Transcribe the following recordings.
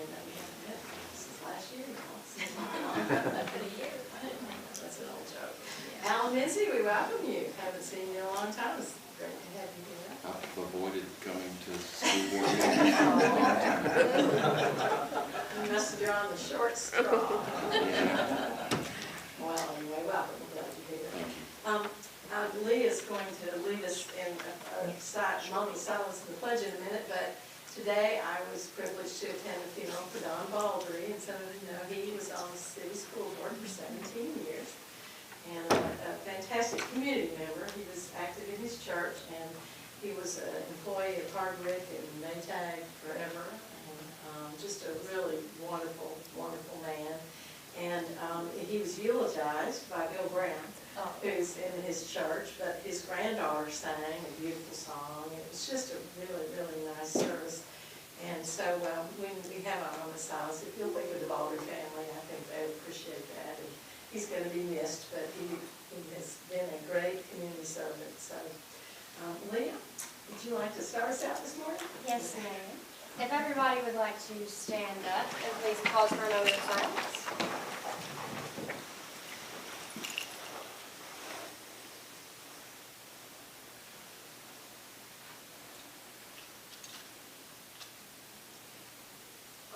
we haven't met since last year now. Since for the year. That's an old joke. Alan Mincy, we welcome you. Haven't seen you in a long time. It's great to have you here. I've avoided coming to school board meetings for a long time. You must have drawn the short straw. Well, anyway, welcome. I'm glad you're here. Thank you. Lee is going to lead us in a moment of silence in the pledge in a minute, but today I was privileged to attend the funeral for Don Baldry, and some of you know he was on the city school board for 17 years, and a fantastic community member. He was active in his church, and he was an employee of Hardwick and Maytag forever, and just a really wonderful, wonderful man. And he was eulogized by Bill Brown, who's in his church, but his granddaughter sang a beautiful song. It was just a really, really nice service. And so when we have our moment of silence, if you'll think of the Baldry family, I think they would appreciate that. And he's going to be missed, but he has been a great community servant. So, Leah, would you like to start us out this morning? Yes, ma'am. If everybody would like to stand up, and please pause for a moment of silence.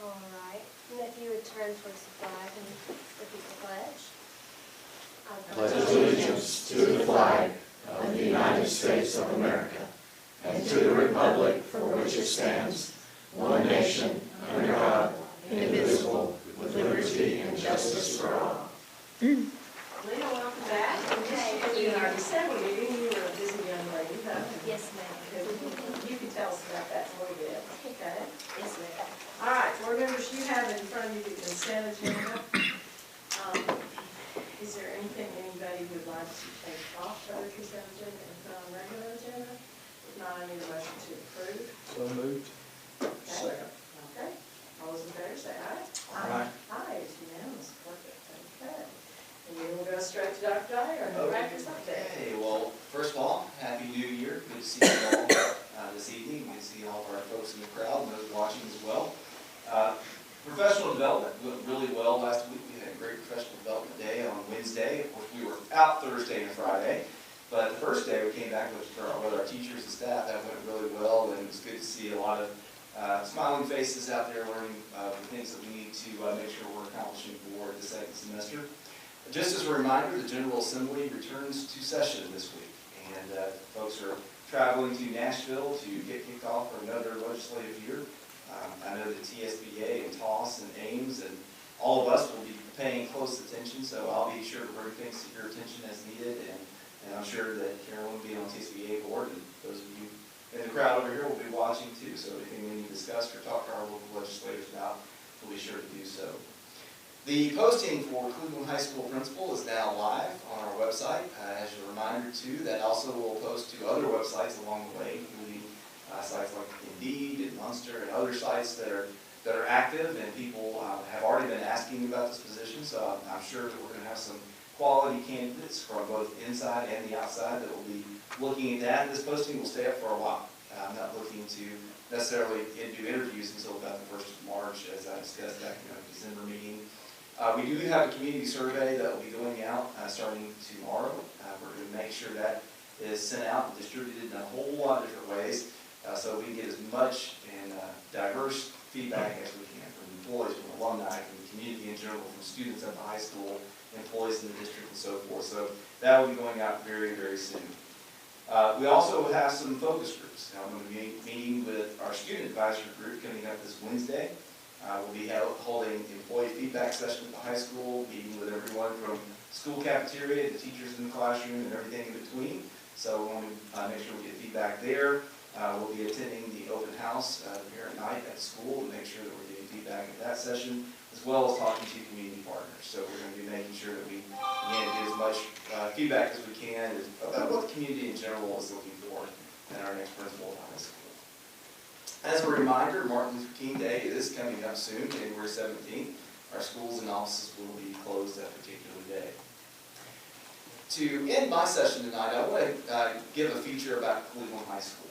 All right. And if you would turn towards the flag and repeat the pledge. I Pledge allegiance to the flag of the United States of America and to the republic for which it stands, one nation, under God, indivisible, with liberty and justice for all. Leah, welcome back. In our December meeting, you were a busy young lady, huh? Yes, ma'am. You can tell us about that a little bit. Okay. Yes, ma'am. All right, board members, you have in front of you the consent agenda. Is there anything anybody would like to take off of the consent agenda and put on regular agenda? If not, I need a motion to approve. So moved. Okay. Second. Okay. All those in favor say aye. Aye. Aye, it's unanimous. Perfect. Okay. And we will go straight to Dr. Dyer and the practice update. Okay, well, first of all, Happy New Year. Good to see you all this evening. Good to see all of our folks in the crowd and those watching as well. Professional development went really well last week. We had a great professional development day on Wednesday. Of course, we were out Thursday and Friday, but the first day we came back with our teachers and staff. That went really well, and it was good to see a lot of smiling faces out there learning the things that we need to make sure we're accomplishing for the second semester. Just as a reminder, the General Assembly returns to session this week, and folks are traveling to Nashville to get kicked off for another legislative year. I know that TSBA and TOS and Ames and all of us will be paying close attention, so I'll be sure to bring things to your attention as needed, and I'm sure that Carolyn will be on the TSBA board, and those of you in the crowd over here will be watching too, so anything we need to discuss or talk to our local legislators about, we'll be sure to do so. The posting for Cleveland High School principal is now live on our website. As a reminder too, that also will post to other websites along the way, including sites like Indeed and Munster and other sites that are active, and people have already been asking about this position, so I'm sure that we're going to have some quality candidates from both inside and the outside that will be looking at that. This posting will stay up for a while. I'm not looking to necessarily do interviews until about the 1st of March, as I discussed back in our December meeting. We do have a community survey that will be going out starting tomorrow. We're going to make sure that is sent out and distributed in a whole lot of different ways, so we can get as much and diverse feedback as we can from employees, from alumni, from the community in general, from students at the high school, employees in the district, and so forth. So that will be going out very, very soon. We also have some focus groups. Now, I'm going to be meeting with our student advisory group coming up this Wednesday. We'll be holding employee feedback session at the high school, meeting with everyone from school cafeteria, the teachers in the classroom, and everything in between. So we want to make sure we get feedback there. We'll be attending the open house here at night at the school to make sure that we're getting feedback at that session, as well as talking to community partners. So we're going to be making sure that we, again, get as much feedback as we can about what the community in general is looking for in our next principal at high school. As a reminder, Martin Luther King Day is coming up soon, January 17th. Our schools and offices will be closed that particular day. To end my session tonight, I want to give a feature about Cleveland High School.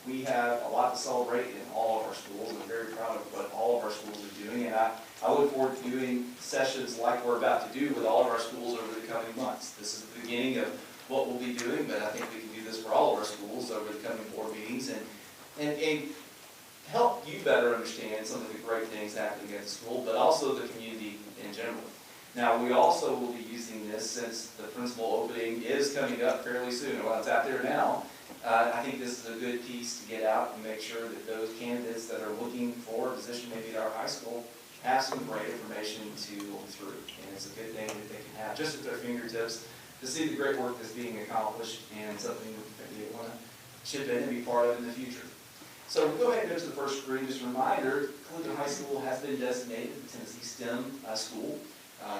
We have a lot to celebrate in all of our schools. I'm very proud of what all of our schools are doing, and I look forward to doing sessions like we're about to do with all of our schools over the coming months. This is the beginning of what we'll be doing, but I think we can do this for all of our schools over the coming board meetings and help you better understand some of the great things happening at the school, but also the community in general. Now, we also will be using this since the principal opening is coming up fairly soon. Well, it's out there now. I think this is a good piece to get out and make sure that those candidates that are looking for a position maybe at our high school have some great information to look through. And it's a good thing that they can have just at their fingertips to see the great work that's being accomplished and something that they want to chip in and be part of in the future. So we'll go ahead and go to the first screen. Just a reminder, Cleveland High School has been designated the Tennessee STEM school.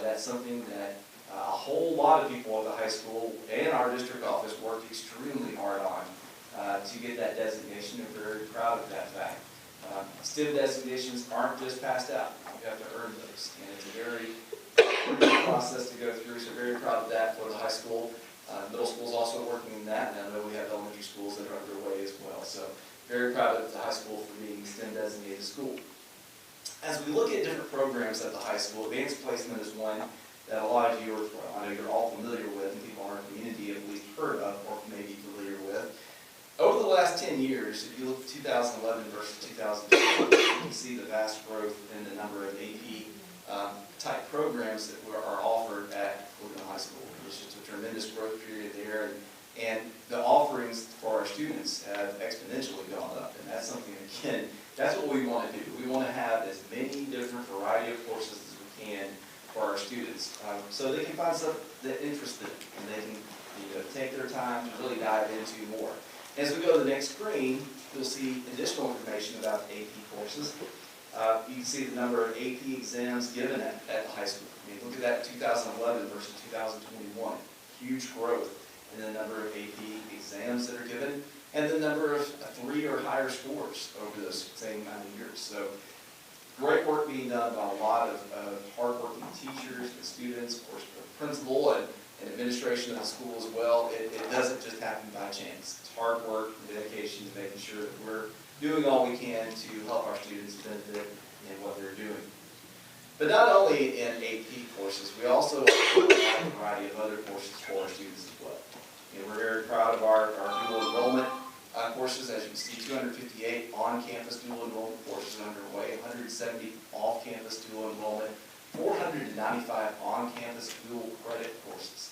That's something that a whole lot of people at the high school and our district office worked extremely hard on to get that designation, and we're very proud of that fact. STEM designations aren't just passed out. You have to earn those, and it's a very process to go through, so very proud of that for the high school. Middle school is also working in that, and I know we have elementary schools that are underway as well. So very proud of the high school for being a STEM designated school. As we look at different programs at the high school, advanced placement is one that a lot of you are, well, I know you're all familiar with, and people in our community have at least heard of or may be familiar with. Over the last 10 years, if you look at 2011 versus 2012, you can see the vast growth in the number of AP type programs that are offered at Cleveland High School. There's just a tremendous growth period there, and the offerings for our students have exponentially gone up, and that's something, again, that's what we want to do. We want to have as many different variety of courses as we can for our students, so they can find something that interests them, and they can take their time to really dive into more. As we go to the next screen, you'll see additional information about AP courses. You can see the number of AP exams given at the high school. I mean, look at that 2011 versus 2021. Huge growth in the number of AP exams that are given, and the number of 3 or higher scores over those same amount of years. So great work being done by a lot of hardworking teachers and students, of course, the principal and administration of the school as well. It doesn't just happen by chance. It's hard work and dedication to making sure that we're doing all we can to help our students benefit in what they're doing. But not only in AP courses, we also have a variety of other courses for our students as well. We're very proud of our dual enrollment courses. As you can see, 258 on-campus dual enrollment courses underway, 170 off-campus dual enrollment, 495 on-campus dual credit courses,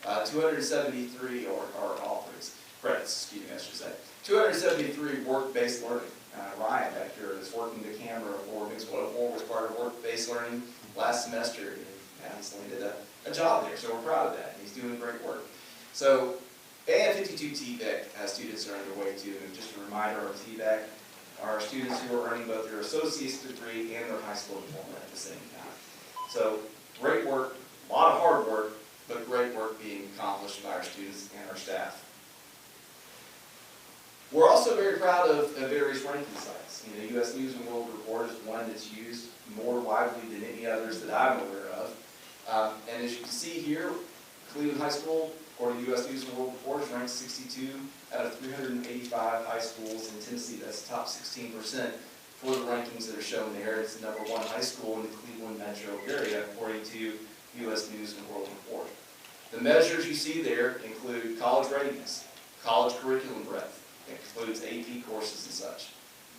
273 credits, excuse me, I should say. 273 work-based learning. Ryan back here is working the camera for Mixed 104 was part of work-based learning last semester, and he's landed a job there, so we're proud of that. He's doing great work. So, and 52 TVEC students are underway too. And just a reminder, our TVEC are students who are earning both their associate's degree and their high school diploma at the same time. So, great work, a lot of hard work, but great work being accomplished by our students and our staff. We're also very proud of various ranking sites. U.S. News and World Report is one that's used more widely than any others that I'm aware of. And as you can see here, Cleveland High School, according to U.S. News and World Report, is ranked 62 out of 385 high schools in Tennessee. That's the top 16% for the rankings that are shown there. It's the #1 high school in the Cleveland metro area, according to U.S. News and World Report. The measures you see there include college readiness, college curriculum breadth, it includes AP courses and such,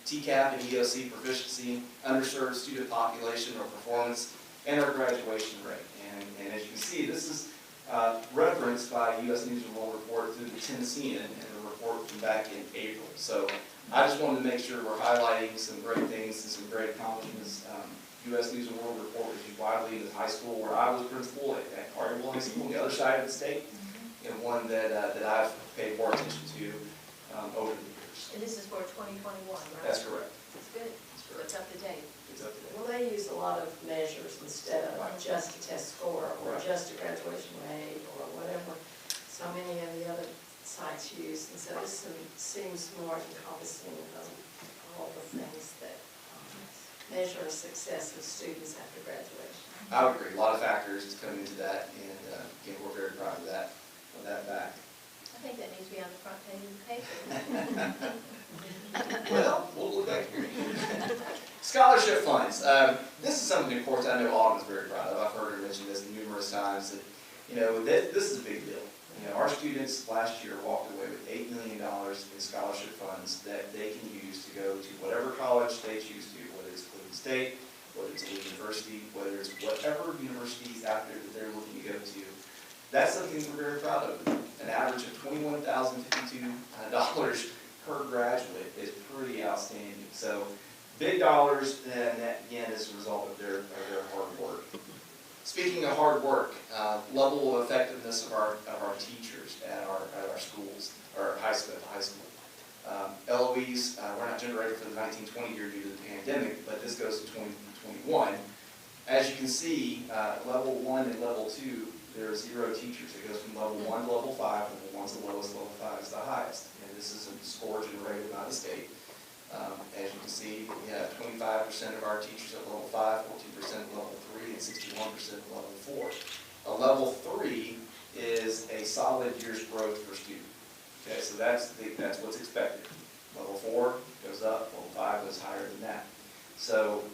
TCAP and EOC proficiency, underserved student population or performance, and our graduation rate. And as you can see, this is referenced by U.S. News and World Report through the Tennessean in the report from back in April. So I just wanted to make sure we're highlighting some great things and some great accomplishments. U.S. News and World Report was used widely in the high school where I was principal at Carterville High School on the other side of the state, and one that I've paid more attention to over the years. And this is for 2021, right? That's correct. That's good. So it's up to date. It's up to date. Well, they use a lot of measures instead of Right. just a test score or Right. just a graduation rate or whatever so many of the other sites use. And so this seems more encompassing of all the things that measure success of students after graduation. I would agree. A lot of factors come into that, and again, we're very proud of that fact. think that needs to be on the front page of the paper. Well, we'll look back here. Scholarship funds. This is something, of course, I know Autumn is very proud of. I've heard her mention this numerous times. That, this is a big deal. Our students last year walked away with $8 million in scholarship funds that they can use to go to whatever college they choose to, whether it's Cleveland State, whether it's a university, whether it's whatever universities out there that they're looking to go to. That's something we're very proud of. An average of $21,052 per graduate is pretty outstanding. So big dollars, and that again is a result of their hard work. Speaking of hard work, level of effectiveness of our teachers at our schools, or high school. LOEs, we're not generated for the 1920 year due to the pandemic, but this goes to 2021. As you can see, level 1 and level 2, there are 0 teachers. It goes from level 1 to level 5, level 1's the lowest, level 5 is the highest. And this is a score generated by the state. As you can see, we have 25% of our teachers at level 5, 14% at level 3, and 61% at level 4. A level 3 is a solid year's growth per student. Okay, so that's what's expected. Level 4 goes up, level 5 goes higher than that. So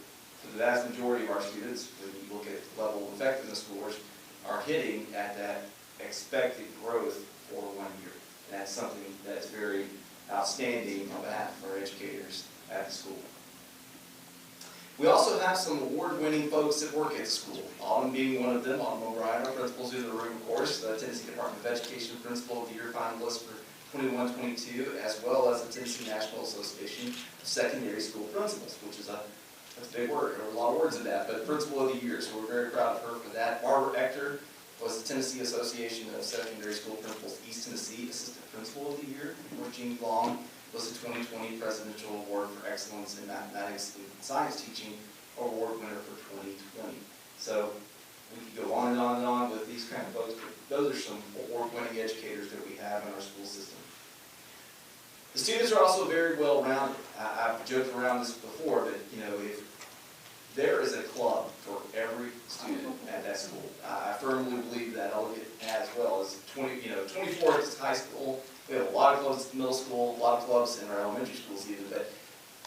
for the vast majority of our students, when you look at level of effectiveness scores, are hitting at that expected growth for 1 year. And that's something that's very outstanding on behalf of our educators at the school. We also have some award-winning folks that work at the school. Autumn being one of them. Autumn O'Brien, our principal's in the room, of course, the Tennessee Department of Education Principal of the Year finalist for 21-22, as well as the Tennessee National Association of Secondary School Principals, which is that's a big word. There are a lot of words in that, but Principal of the Year, so we're very proud of her for that. Barbara Ector was the Tennessee Association of Secondary School Principals East Tennessee Assistant Principal of the Year. Jean Long was the 2020 Presidential Award for Excellence in Mathematics and Science Teaching Award winner for 2020. So we could go on and on and on with these kind of folks, but those are some award-winning educators that we have in our school system. The students are also very well-rounded. I've joked around this before, but if there is a club for every student at that school. I firmly believe that. I'll look at that as well. As 24 is high school. We have a lot of clubs at the middle school, a lot of clubs in our elementary schools even, but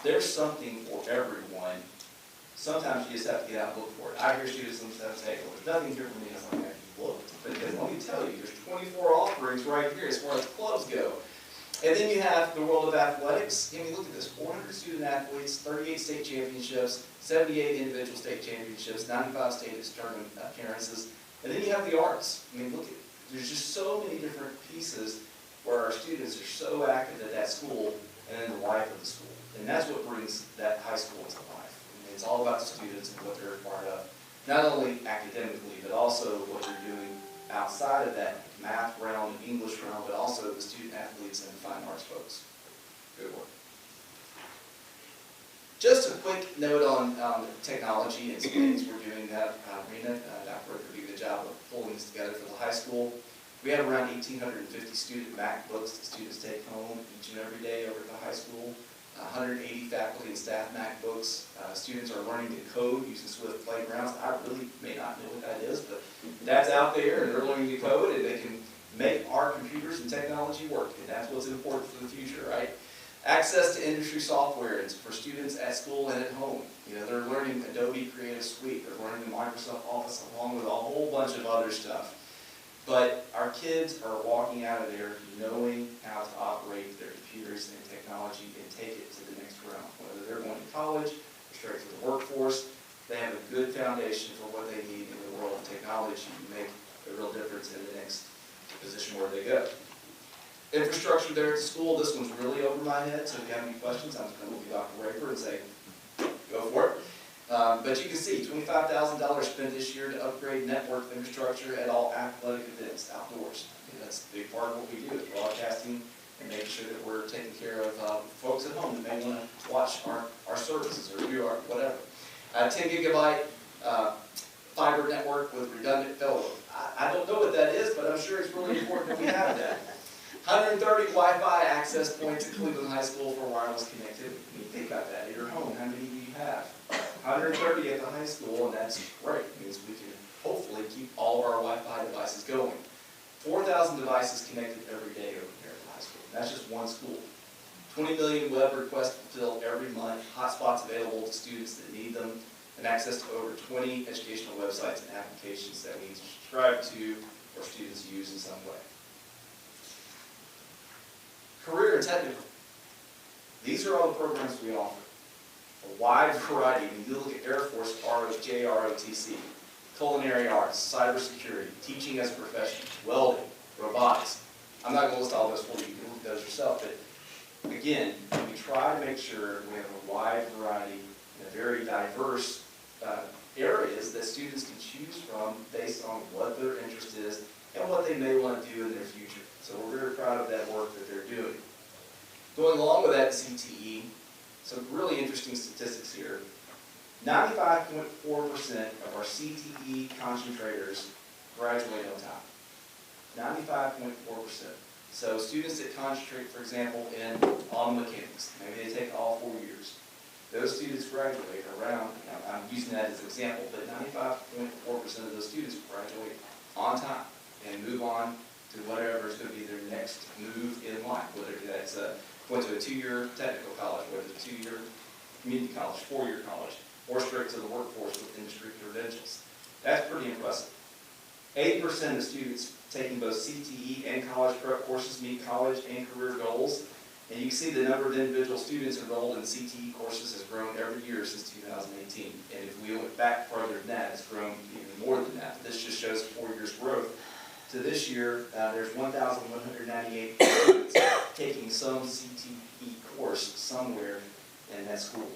there's something for everyone. Sometimes you just have to get out and look for it. I hear students sometimes say, well, there's nothing here for me. I was like, look, because let me tell you, there's 24 offerings right here as far as clubs go. And then you have the world of athletics. I mean, look at this, 400 student athletes, 38 state championships, 78 individual state championships, 95 state tournament appearances. And then you have the arts. I mean, look at, there's just so many different pieces where our students are so active at that school and in the life of the school. And that's what brings that high school to life. I mean, it's all about the students and what they're a part of, not only academically, but also what they're doing outside of that math realm, English realm, but also the student athletes and the fine arts folks. Good work. Just a quick note on technology and some things we're doing that arena. Dr. Ricker did a good job of pulling this together for the high school. We have around 1,850 student MacBooks that students take home each and every day over at the high school. 180 faculty and staff MacBooks. Students are learning to code using Swift Playgrounds. I really may not know what that is, but that's out there, and they're learning to code, and they can make our computers and technology work, and that's what's important for the future, right? Access to industry software is for students at school and at home. They're learning Adobe Creative Suite. They're learning Microsoft Office along with a whole bunch of other stuff. But our kids are walking out of there knowing how to operate their computers and technology and take it to the next realm. Whether they're going to college or straight to the workforce, they have a good foundation for what they need in the world of technology to make a real difference in the next position where they go. Infrastructure there at the school, this one's really over my head, so if you have any questions, I'm just going to look at Dr. Raper and say, go for it. But you can see, $25,000 spent this year to upgrade network infrastructure at all athletic events outdoors. And that's a big part of what we do, is broadcasting and making sure that we're taking care of folks at home that may want to watch our services or view our whatever. 10 gigabyte fiber network with redundant failover. I don't know what that is, but I'm sure it's really important that we have that. 130 Wi-Fi access points at Cleveland High School for wireless connectivity. I mean, think about that. At your home, how many do you have? 130 at the high school, and that's great. It means we can hopefully keep all of our Wi-Fi devices going. 4,000 devices connected every day over here at the high school. And that's just one school. 20 million web requests fulfilled every month, hotspots available to students that need them, and access to over 20 educational websites and applications that we subscribe to or students use in some way. Career and technical. These are all the programs we offer. A wide variety. When you look at Air Force, JROTC, culinary arts, cybersecurity, teaching as a profession, welding, robotics. I'm not going to list all those for you. You can look at those yourself. But again, we try to make sure we have a wide variety and a very diverse areas that students can choose from based on what their interest is and what they may want to do in their future. So we're very proud of that work that they're doing. Going along with that, CTE, some really interesting statistics here. 95.4% of our CTE concentrators graduate on time. 95.4%. So students that concentrate, for example, in auto mechanics, maybe they take all 4 years. Those students graduate around, I'm using that as an example, but 95.4% of those students graduate on time and move on to whatever is going to be their next move in life, whether that's went to a 2-year technical college, whether it's a 2-year community college, 4-year college, or straight to the workforce with industry credentials. That's pretty impressive. 80% of students taking both CTE and college prep courses meet college and career goals. And you can see the number of individual students enrolled in CTE courses has grown every year since 2018. And if we went back farther than that, it's grown even more than that. This just shows 4 years growth. To this year, there's 1,198 students taking some CTE course somewhere in that school.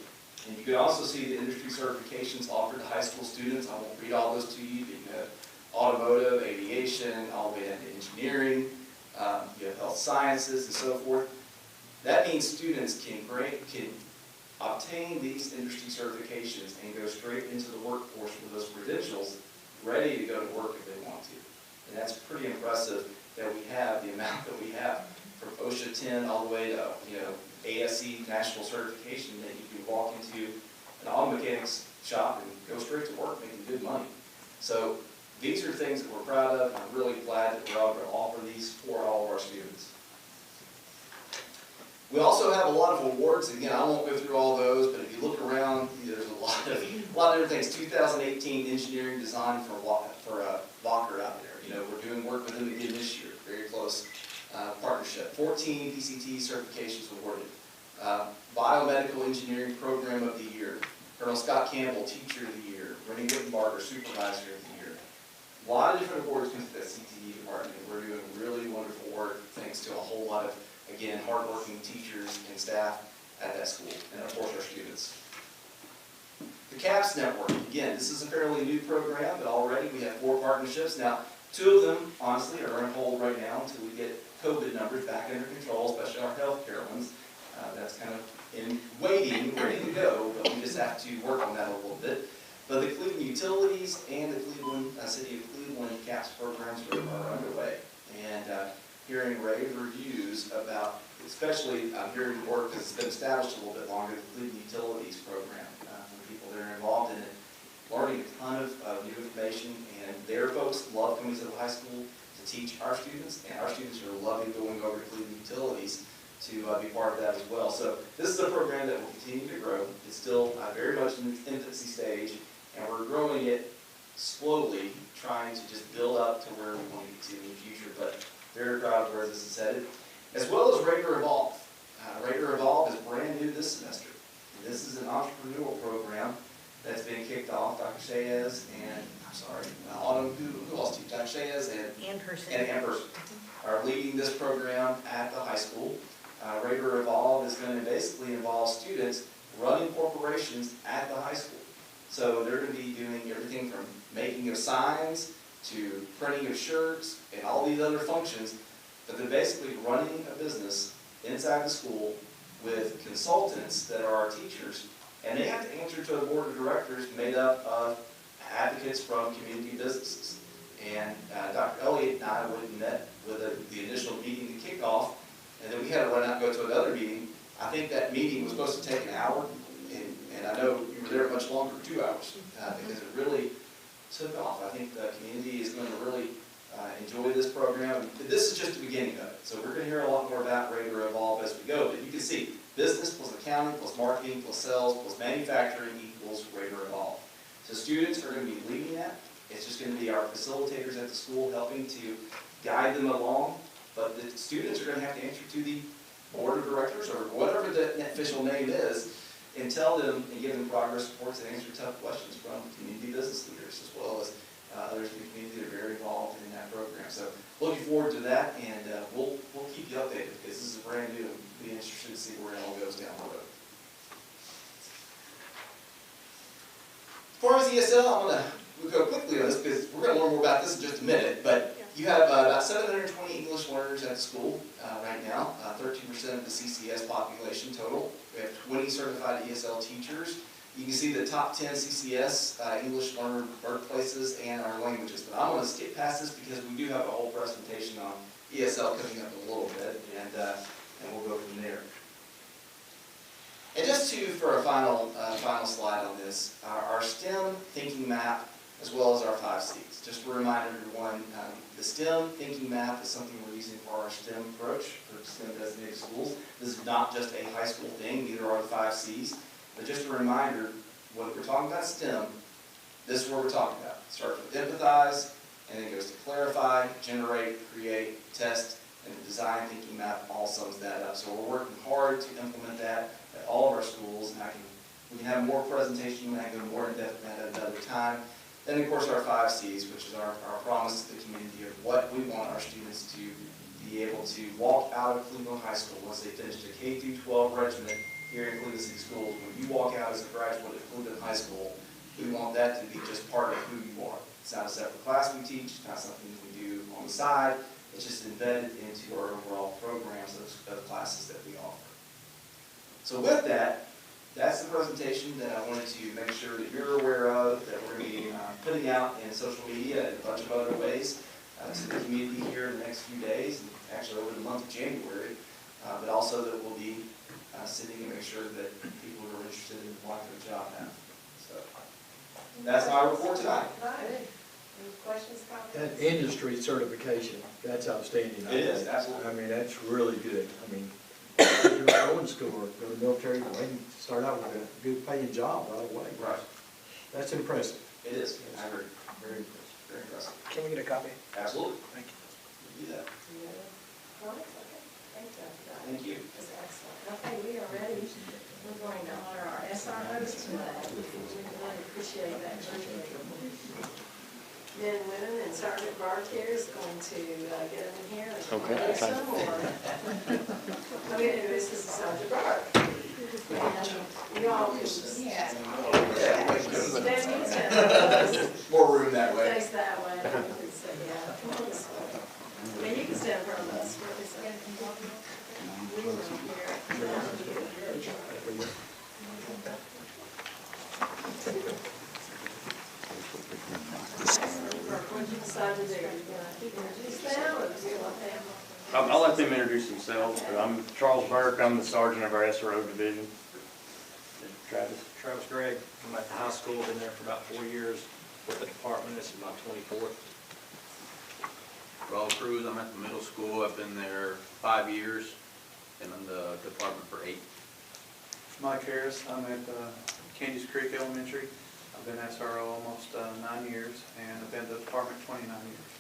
And you can also see the industry certifications offered to high school students. I won't read all those to you, but you have automotive, aviation, all the way down to engineering, you have health sciences and so forth. That means students can obtain these industry certifications and go straight into the workforce with those credentials, ready to go to work if they want to. And that's pretty impressive that we have the amount that we have from OSHA 10 all the way to ASE national certification that you can walk into an auto mechanics shop and go straight to work making good money. So these are things that we're proud of. I'm really glad that we're able to offer these for all of our students. We also have a lot of awards. Again, I won't go through all those, but if you look around, there's a lot of different things. 2018 engineering design for Walker out there. We're doing work with them again this year. Very close partnership. 14 PCT certifications awarded. Biomedical Engineering Program of the Year. Colonel Scott Campbell, Teacher of the Year. Rennie Wittenbarger, Supervisor of the Year. A lot of different awards come to the CTE department. We're doing really wonderful work thanks to a whole lot of, again, hardworking teachers and staff at that school, and of course our students. The CAPS Network, again, this is a fairly new program, but already we have 4 partnerships. Now, 2 of them, honestly, are on hold right now until we get COVID numbers back under control, especially our healthcare ones. That's kind of in waiting, ready to go, but we just have to work on that a little bit. But the Cleveland Utilities and the Cleveland City of Cleveland CAPS programs are underway. And hearing rave reviews about, especially I'm hearing more because it's been established a little bit longer, the Cleveland Utilities program. For people that are involved in it, learning a ton of new information, and their folks love coming to the high school to teach our students, and our students are loving going over to Cleveland Utilities to be part of that as well. So this is a program that will continue to grow. It's still very much in its infancy stage, and we're growing it slowly, trying to just build up to where we want to get to in the future, but very proud of where this is headed. As well as Rager Evolve. Rager Evolve is brand new this semester. And this is an entrepreneurial program that's been kicked off. Dr. Shaez and, Autumn, who else do you? Dr. Shaez and Amherst are leading this program at the high school. Rager Evolve is going to basically involve students running corporations at the high school. So they're going to be doing everything from making of signs to printing of shirts and all these other functions, but they're basically running a business inside the school with consultants that are our teachers, and they have to answer to a board of directors made up of advocates from community businesses. And Dr. Elliott and I went and met with the initial meeting to kick off, and then we had to run out and go to another meeting. I think that meeting was supposed to take an hour, and I know you were there much longer, 2 hours, because it really took off. I think the community is going to really enjoy this program. This is just the beginning of it. So we're going to hear a lot more about Radar Evolve as we go. But you can see business plus accounting plus marketing plus sales plus manufacturing equals Radar Evolve. So students are going to be leading that. It's just going to be our facilitators at the school helping to guide them along. But the students are going to have to answer to the board of directors or whatever the official name is and tell them and give them progress reports and answer tough questions from community business leaders as well as others in the community that are very involved in that program. So looking forward to that, and we'll keep you updated because this is brand new. We'll be interested to see where it all goes down the road. As far as ESL, we'll go quickly on this because we're going to learn more about this in just a minute, but you have about 720 English learners at the school right now, 13% of the CCS population total. We have 20 certified ESL teachers. You can see the top 10 CCS English learner birthplaces and our languages. But I'm going to skip past this because we do have a whole presentation on ESL coming up in a little bit, and we'll go from there. And just for a final slide on this, our STEM thinking map as well as our 5 C's. Just a reminder, everyone, the STEM thinking map is something we're using for our STEM approach for STEM designated schools. This is not just a high school thing, neither are the 5 C's. But just a reminder, when we're talking about STEM, this is what we're talking about. It starts with empathize, and then goes to clarify, generate, create, test, and the design thinking map all sums that up. So we're working hard to implement that at all of our schools, and we can have more presentation, and I can go more in depth on that at another time. Then, of course, our 5 C's, which is our promise to the community of what we want our students to be able to walk out of Cleveland High School once they finish the K-12 regimen here in Cleveland City Schools. When you walk out as a graduate of Cleveland High School, we want that to be just part of who you are. It's not a separate class we teach, it's not something we do on the side, it's just embedded into our overall programs of classes that we offer. So with that, that's the presentation that I wanted to make sure that you're aware of, that we're going to be putting out in social media and a bunch of other ways to the community here in the next few days, and actually over the month of January, but also that we'll be sitting and make sure that people who are interested in applying for the job now. So that's my report tonight. Any questions, comments? That industry certification, that's outstanding. It is, absolutely. I mean, that's really good. I mean, you're going to school or go to military, well, you can start out with a good paying job right away. Right. That's impressive. It is. I agree. Very impressive. Very impressive. Can we get a copy? Absolutely. Thank you. We'll do that. Any other comments? Okay. Thank you. Thank you. That's excellent. Okay, we are ready. We're going to honor our SROs tonight. We really appreciate that. Men, women, and Sergeant Bartier is going to get them in here and introduce them, or I'm going to introduce this as Sergeant Bart. And you all can just stand. More room that way. Face that way. You can say, yeah, come on this way. And you can stand in front of us. Really stand. We were here. What did you decide to do? Are you going to introduce them, or do you want them? I'll let them introduce themselves, but I'm Charles Burke, I'm the sergeant of our SRO division. Travis? Travis Gregg, I'm at the high school, been there for about 4 years. With the department, this is my 24th. Raul Cruz, I'm at the middle school, I've been there 5 years, and I'm the department for 8. Mike Harris, I'm at Candies Creek Elementary. I've been SRO almost 9 years, and I've been to the department 29 years.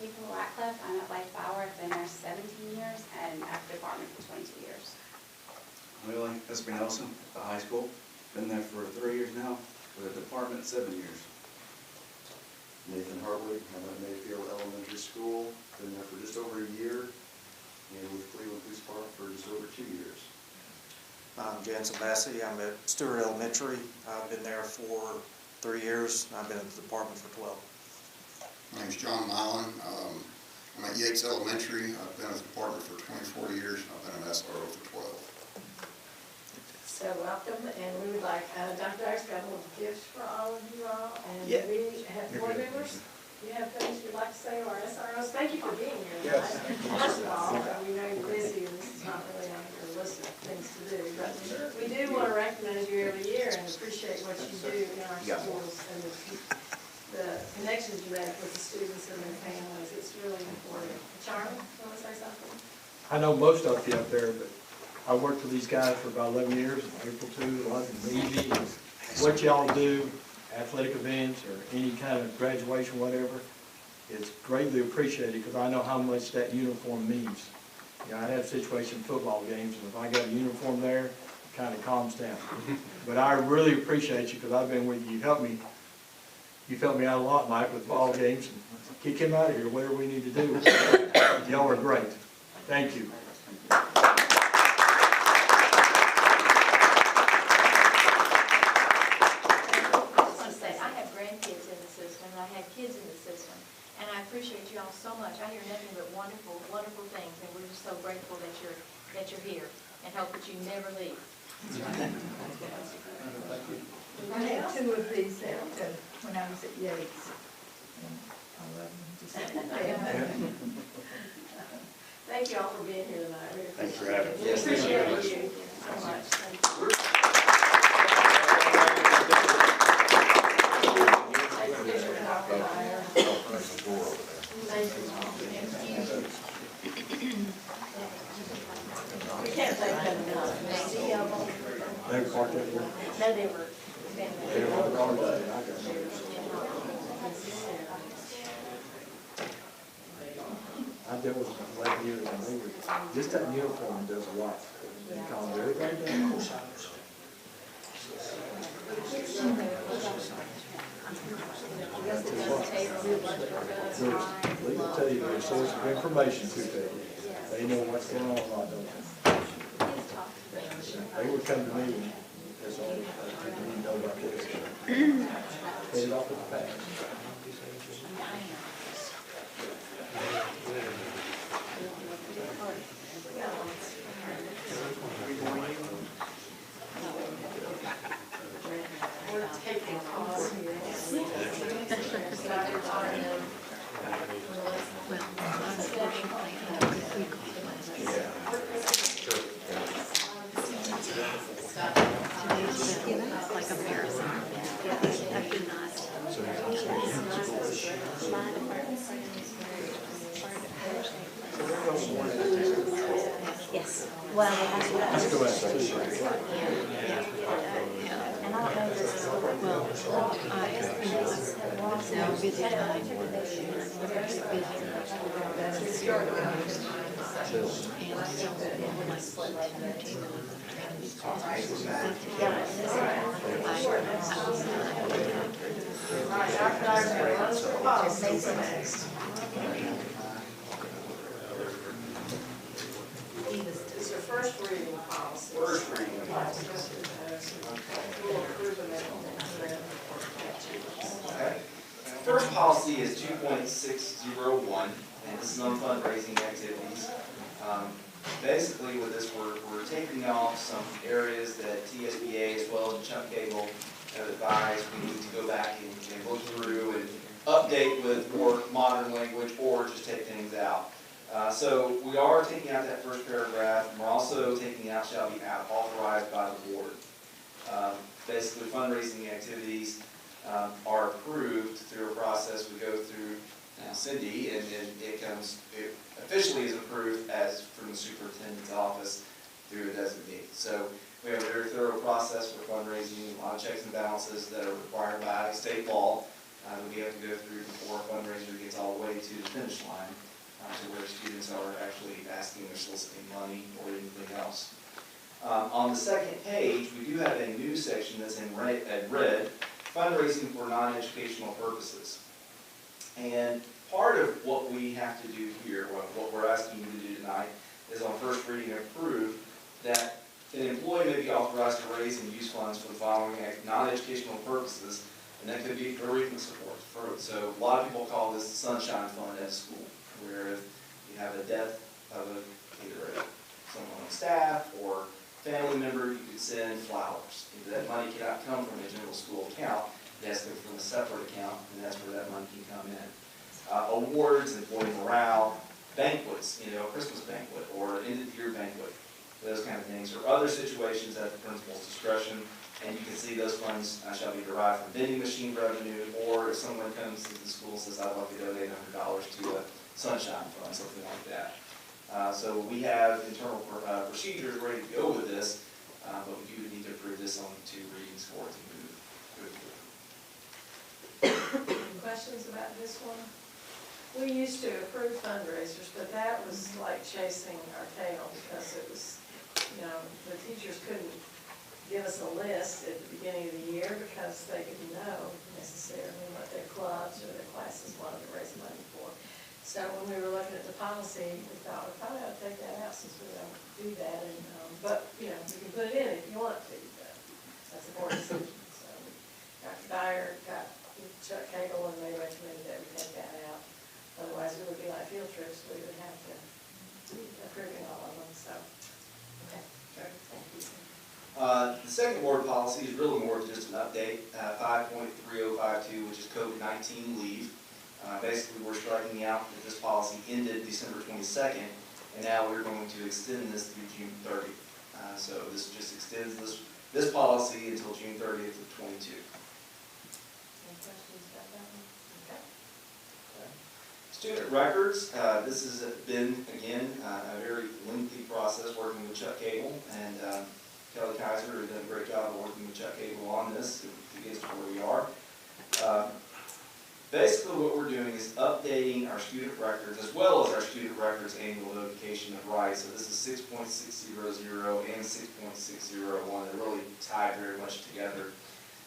April Ratcliffe, I'm at Life Bauer, I've been there 17 years, and at the department for 22 years. Willie Espinosa, at the high school, been there for 3 years now, with the department 7 years. Nathan Hartwig, I'm at Mayfield Elementary School, been there for just over a year, and with Cleveland Police Department for just over 2 years. I'm Jansen Massey, I'm at Stewart Elementary, I've been there for 3 years, and I've been at the department for 12. My name's John Nyland, I'm at Yates Elementary, I've been at the department for 24 years, I've been an SRO for 12. So welcome, and we would like, Dr. Dyer's got a little gift for all of you all, and Yeah. we have board members. You have things you'd like to say to our SROs? Thank you for being here. Yes. First of all, we know you're busy, and this is not really on your list of things to do, but we do want to recognize you every year and appreciate what you do in our schools and the connection connections you make with the students and their families, it's really important. Charlie, you want to say something? I know most of you up there, but I worked with these guys for about 11 years, April 2, 11, Evie, and what y'all do, athletic events or any kind of graduation, whatever, is greatly appreciated because I know how much that uniform means. You know, I have situation football games, and if I got a uniform there, it kind of calms down. But I really appreciate you because I've been with you. You've helped me out a lot, Mike, with ball games, and kick him out of here, whatever we need to do. Y'all are great. Thank you. I have grandkids in the system, and I have kids in the system, and I appreciate you all so much. I hear nothing but wonderful, wonderful things, and we're just so grateful that you're here, and hope that you never leave. I had two of these when I was at Yates. And I love them just Thank you all for being here tonight. We Thanks for appreciate having it. us. We appreciate you so much. Thank you. We can't thank them enough. They parked up here. No, they were. They were on the car today. I got them. I dealt with them 11 years, and they were, just that uniform does a lot. They calm everybody down. They will tell you their source of information to tell you. They know what's going on, don't they? They would come to me and that's all, people need to know about this. Get it off of the past. We're taking calls here. like a marathon. That'd be nice. Yes. Well, Let's go ahead. and I don't know this. Well, now busy time. It's your first reading policy. First reading policy. We'll approve them at Okay. First policy is 2.601, and this is on fundraising activities. Basically with this, we're taking off some areas that TSBA as well as Chuck Gable have advised we need to go back and look through and update with more modern language or just take things out. So we are taking out that first paragraph, and we're also taking out shall be authorized by the board. Basically fundraising activities are approved through a process we go through now Cindy, and then it officially is approved as from the superintendent's office through a designee. So we have a very thorough process for fundraising, a lot of checks and balances that are required by state law that we have to go through before a fundraiser gets all the way to the finish line, to where students are actually asking or soliciting money or anything else. On the second page, we do have a new section that's in red, fundraising for non-educational purposes. And part of what we have to do here, what we're asking you to do tonight, is on first reading approve that an employee may be authorized to raise and use funds for the following non-educational purposes, and that could be bereavement support. So a lot of people call this the sunshine fund at school, where if you have a death of either someone on staff or family member, you could send flowers. If that money cannot come from a general school account, it has to go from a separate account, and that's where that money can come in. Awards, employee morale, banquets, a Christmas banquet or an end-of-the-year banquet, those kind of things, or other situations at the principal's discretion And you can see those funds shall be derived from vending machine revenue, or if someone comes to the school and says, I'd like to donate $100 to a sunshine fund, something like that. So we have internal procedures ready to go with this, but we do need to approve this on 2 readings for it to move through. Any questions about this one? We used to approve fundraisers, but that was like chasing our tail because it was, you know, the teachers couldn't give us a list at the beginning of the year because they didn't know necessarily what their clubs or their classes wanted to raise money for. So when we were looking at the policy, we thought, we probably ought to take that out since we don't do that. And, but, you know, you can put it in if you want to, but that's a board decision. So Dr. Dyer got with Chuck Cagle and they recommended that we take that out. Otherwise, it would be like field trips. We would have to be approving all of them, so. Okay, thank you. The second board policy is really more just an update, 5.3052, which is COVID-19 leave. Basically, we're striking out that this policy ended December 22nd, and now we're going to extend this through June 30th. So this just extends this policy until June 30th of 22. Any questions about that one? Okay. Student records, this has been, again, a very lengthy process working with Chuck Cagle, and Kelly Kaiser has done a great job of working with Chuck Cagle on this to get us to where we are. Basically what we're doing is updating our student records as well as our student records annual notification of rights. So this is 6.600 and 6.601. They're really tied very much together.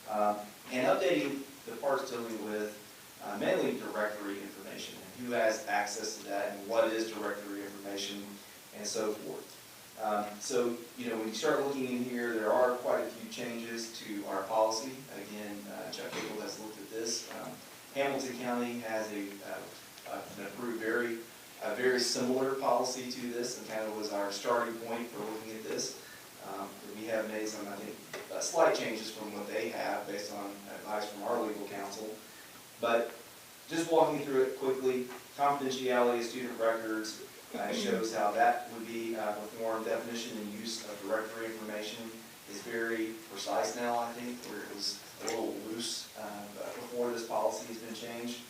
And updating the parts dealing with mainly directory information and who has access to that and what is directory information and so forth. So, you know, when you start looking in here, there are quite a few changes to our policy. Again, Chuck Cagle has looked at this. Hamilton County has an approved a very similar policy to this, and kind of was our starting point for looking at this. We have made some, I think, slight changes from what they have based on advice from our legal counsel. But just walking through it quickly, confidentiality of student records shows how that would be performed. Definition and use of directory information is very precise now, I think, where it was a little loose before this policy has been changed.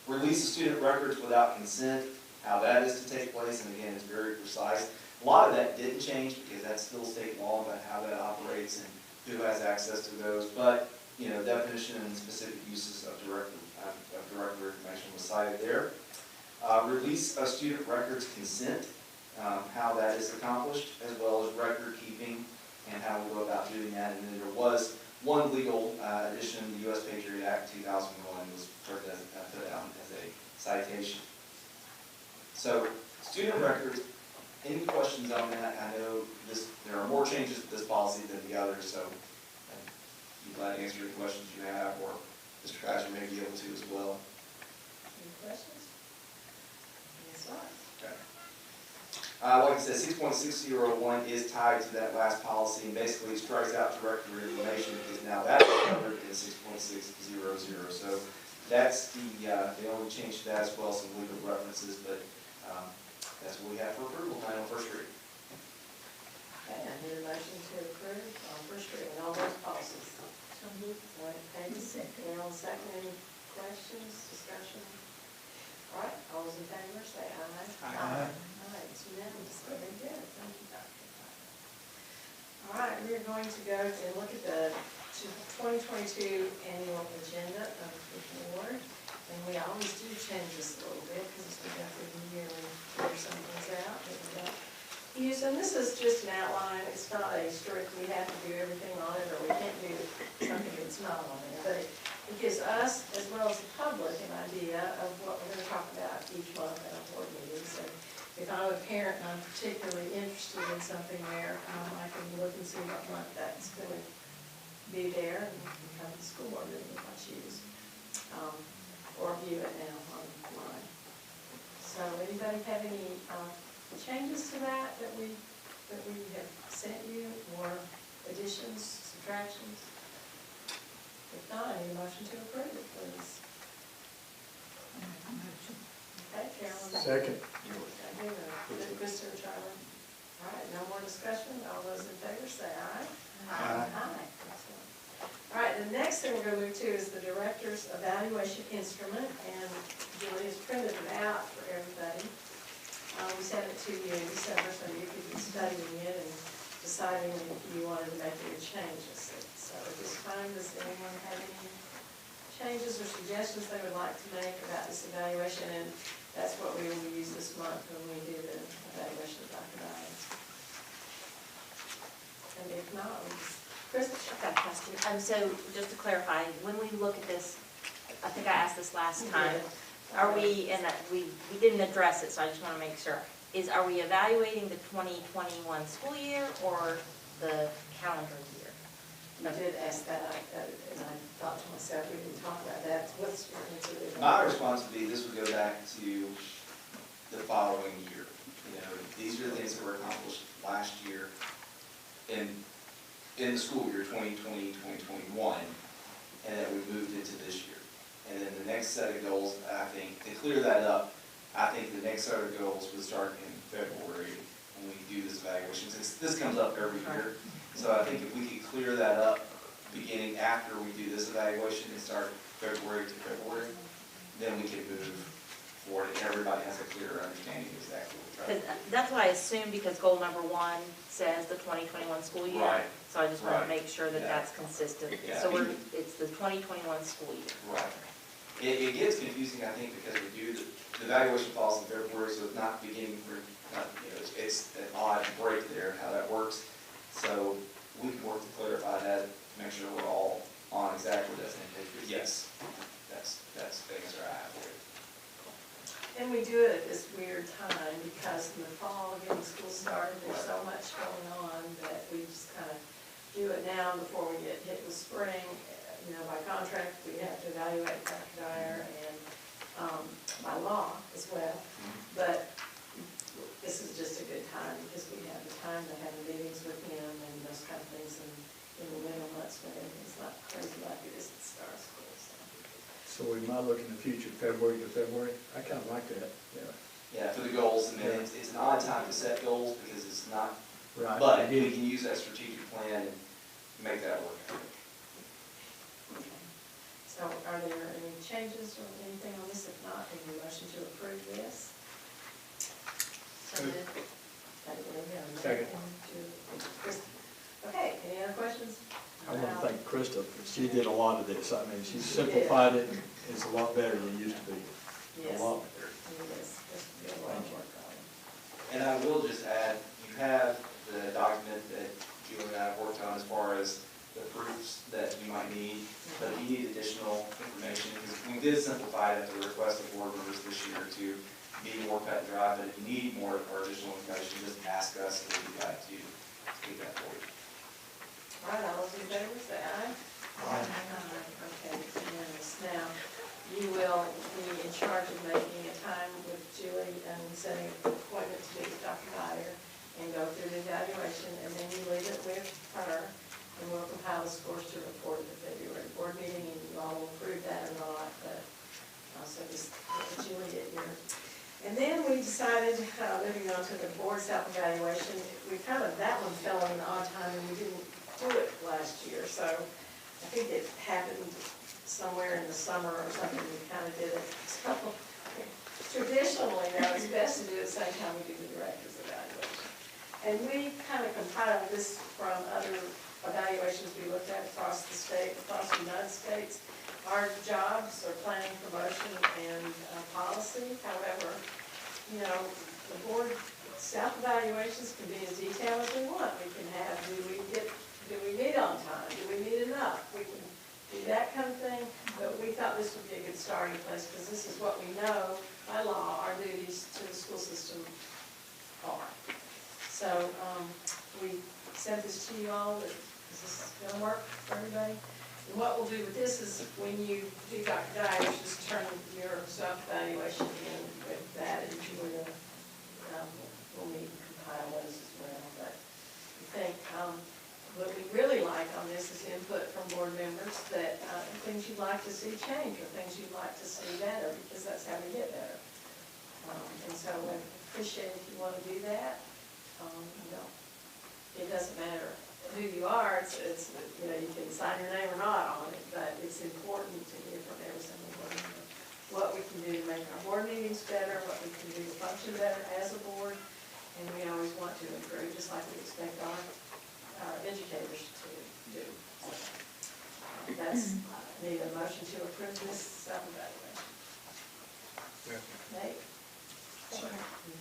Release of student records without consent, how that is to take place, and again, it's very precise. A lot of that didn't change because that's still state law about how that operates and who has access to those. But, you know, definition and specific uses of directory information was cited there. Release of student records consent, how that is accomplished, as well as record keeping and how we go about doing that. And then there was one legal addition, the U.S. Patriot Act 2001 was put out as a citation. So, student records, any questions on that? I know there are more changes to this policy than the others, so I'd be glad to answer any questions you have, or Mr. Kaiser may be able to as well. Any questions? Yes, sir. Okay. Like I said, 6.601 is tied to that last policy, and basically it strikes out directory information because now that's covered in 6.600. So that's the only change to that, as well as some legal references, but that's what we have for approval tonight on first reading. Okay, I need a motion to approve on first reading all those policies. So moved. All right, Peggy, Carol, second. Any questions, discussion? All right, all those in favor, say aye. Aye. All right, it's unanimous. Very good. Thank you, Dr. Tyler. All right, we're going to go and look at the 2022 annual agenda of the board. And we always do change this a little bit because as we go through the year, we figure some things out that we don't use. And this is just an outline. It's not a strict, we have to do everything on it, or we can't do something that's not on it. But it gives us, as well as the public, an idea of what we're going to talk about each month at our board meetings. And if I'm a parent and I'm particularly interested in something there, I can look and see what month that's going to be there and come to the school board meeting if I choose. Or view it now online. So anybody have any changes to that we have sent you, or additions, subtractions? If not, I need a motion to approve it, please. Okay, Carolyn. Second. Christopher, Charlie. All right, no more discussion. All those in favor say aye. Aye. Aye. Excellent. next thing we're gonna move to is the director's evaluation instrument, and Julie has printed it out for everybody. We sent it to you in December, so you could be studying it and deciding if you wanted to make any changes. So at this time, does anyone have any changes or suggestions they would like to make about this evaluation? And that's what we will use this month when we do the evaluation of Dr. Dines. And if not, we'll just, Chris? I've got a question. So just to clarify, when we look at this, I think I asked this last time, are we, and we didn't address it, so I just want to make sure, are we evaluating the 2021 school year or the calendar year? You did ask that, and I thought to myself, we didn't talk about that. What's your answer? My response would be, this would go back to the following year. You know, these are the things that were accomplished last year in the school year, 2020, 2021, and that we moved into this year. And then the next set of goals, I think, to clear that up, I think the next set of goals would start in February when we do this evaluation. This comes up every year. So I think if we could clear that up beginning after we do this evaluation and start February to February, then we can move forward and everybody has a clearer understanding of exactly what we're trying to do. That's what I assumed, because goal number 1 says the 2021 school year. Right. So I just want to Right. make sure that Yeah. that's consistent. Yeah. So it's the 2021 school year. Right. It gets confusing, I think, because we do, the evaluation falls in February, so it's not beginning for, it's an odd break there, how that works. So we can work to clarify that, to make sure we're all on exactly that same page. But yes, that's the answer I have for you. And we do it at this weird time because in the fall, getting school started, there's so much going on that we just kind of do it now before we get hit with spring. You know, by contract, we have to evaluate Dr. Dyer and by law as well. But this is just a good time because we have the time to have the meetings with him and those kind of things in the winter months when everything's not crazy like it is at the start of school. So we might look in the future, February to February. I kind of like that, yeah. Yeah, for the goals, and then it's an odd time to set goals because it's not, Right. but we can use that strategic plan and make that work. So are there any changes or anything on this? If not, any motion to approve this? So moved. Second. Okay, any other questions? I want to thank Krista, she did a lot of this. I mean, she simplified it, it's a lot better than it used to be. Yes. A lot better. Yes, just did a lot of work on it. And I will just add, you have the document that you and I have worked on as far as the proofs that you might need, but if you need additional information, because we did simplify it at the request of board members this year to be more cut and dry, but if you need more or additional information, just ask us and we'd be glad to do that for you. All right, all those in favor, say aye. Aye. Okay, it's unanimous. Now, you will be in charge of making a time with Julie and setting an appointment to meet with Dr. Dyer and go through the evaluation, and then you leave it with her, and we'll compile the scores to report at the February board meeting, and you all will approve that or not, but, so just let Julie get here. And then we decided, moving on to the board self-evaluation, that one fell in an odd time, and we didn't do it last year, so I think it happened somewhere in the summer or something, we kind of did it. So traditionally, now, it's best to do it the same time we do the director's evaluation. And we kind of compiled this from other evaluations we looked at across the state, across the United States. Our jobs are planning, promotion, and policy. However, you know, the board self-evaluations can be as detailed as we want. We can have, do we meet on time? Do we meet enough? We can do that kind of thing. But we thought this would be a good starting place because this is what we know by law our duties to the school system are. So we sent this to you all. Is this going to work for everybody? And what we'll do with this is when you do Dr. Dyer, you just turn your self-evaluation in with that, and Julia will need to compile those as well. But I think what we really like on this is input from board members that things you'd like to see change or things you'd like to see better, because that's how we get better. And so I appreciate if you want to do that. It doesn't matter who you are, it's, you know, you can sign your name or not on it, but it's important to hear from every single board member what we can do to make our board meetings better, what we can do to function better as a board, and we always want to improve, just like we expect our educators to do. That's, need a motion to approve this self-evaluation. Nate? Sure.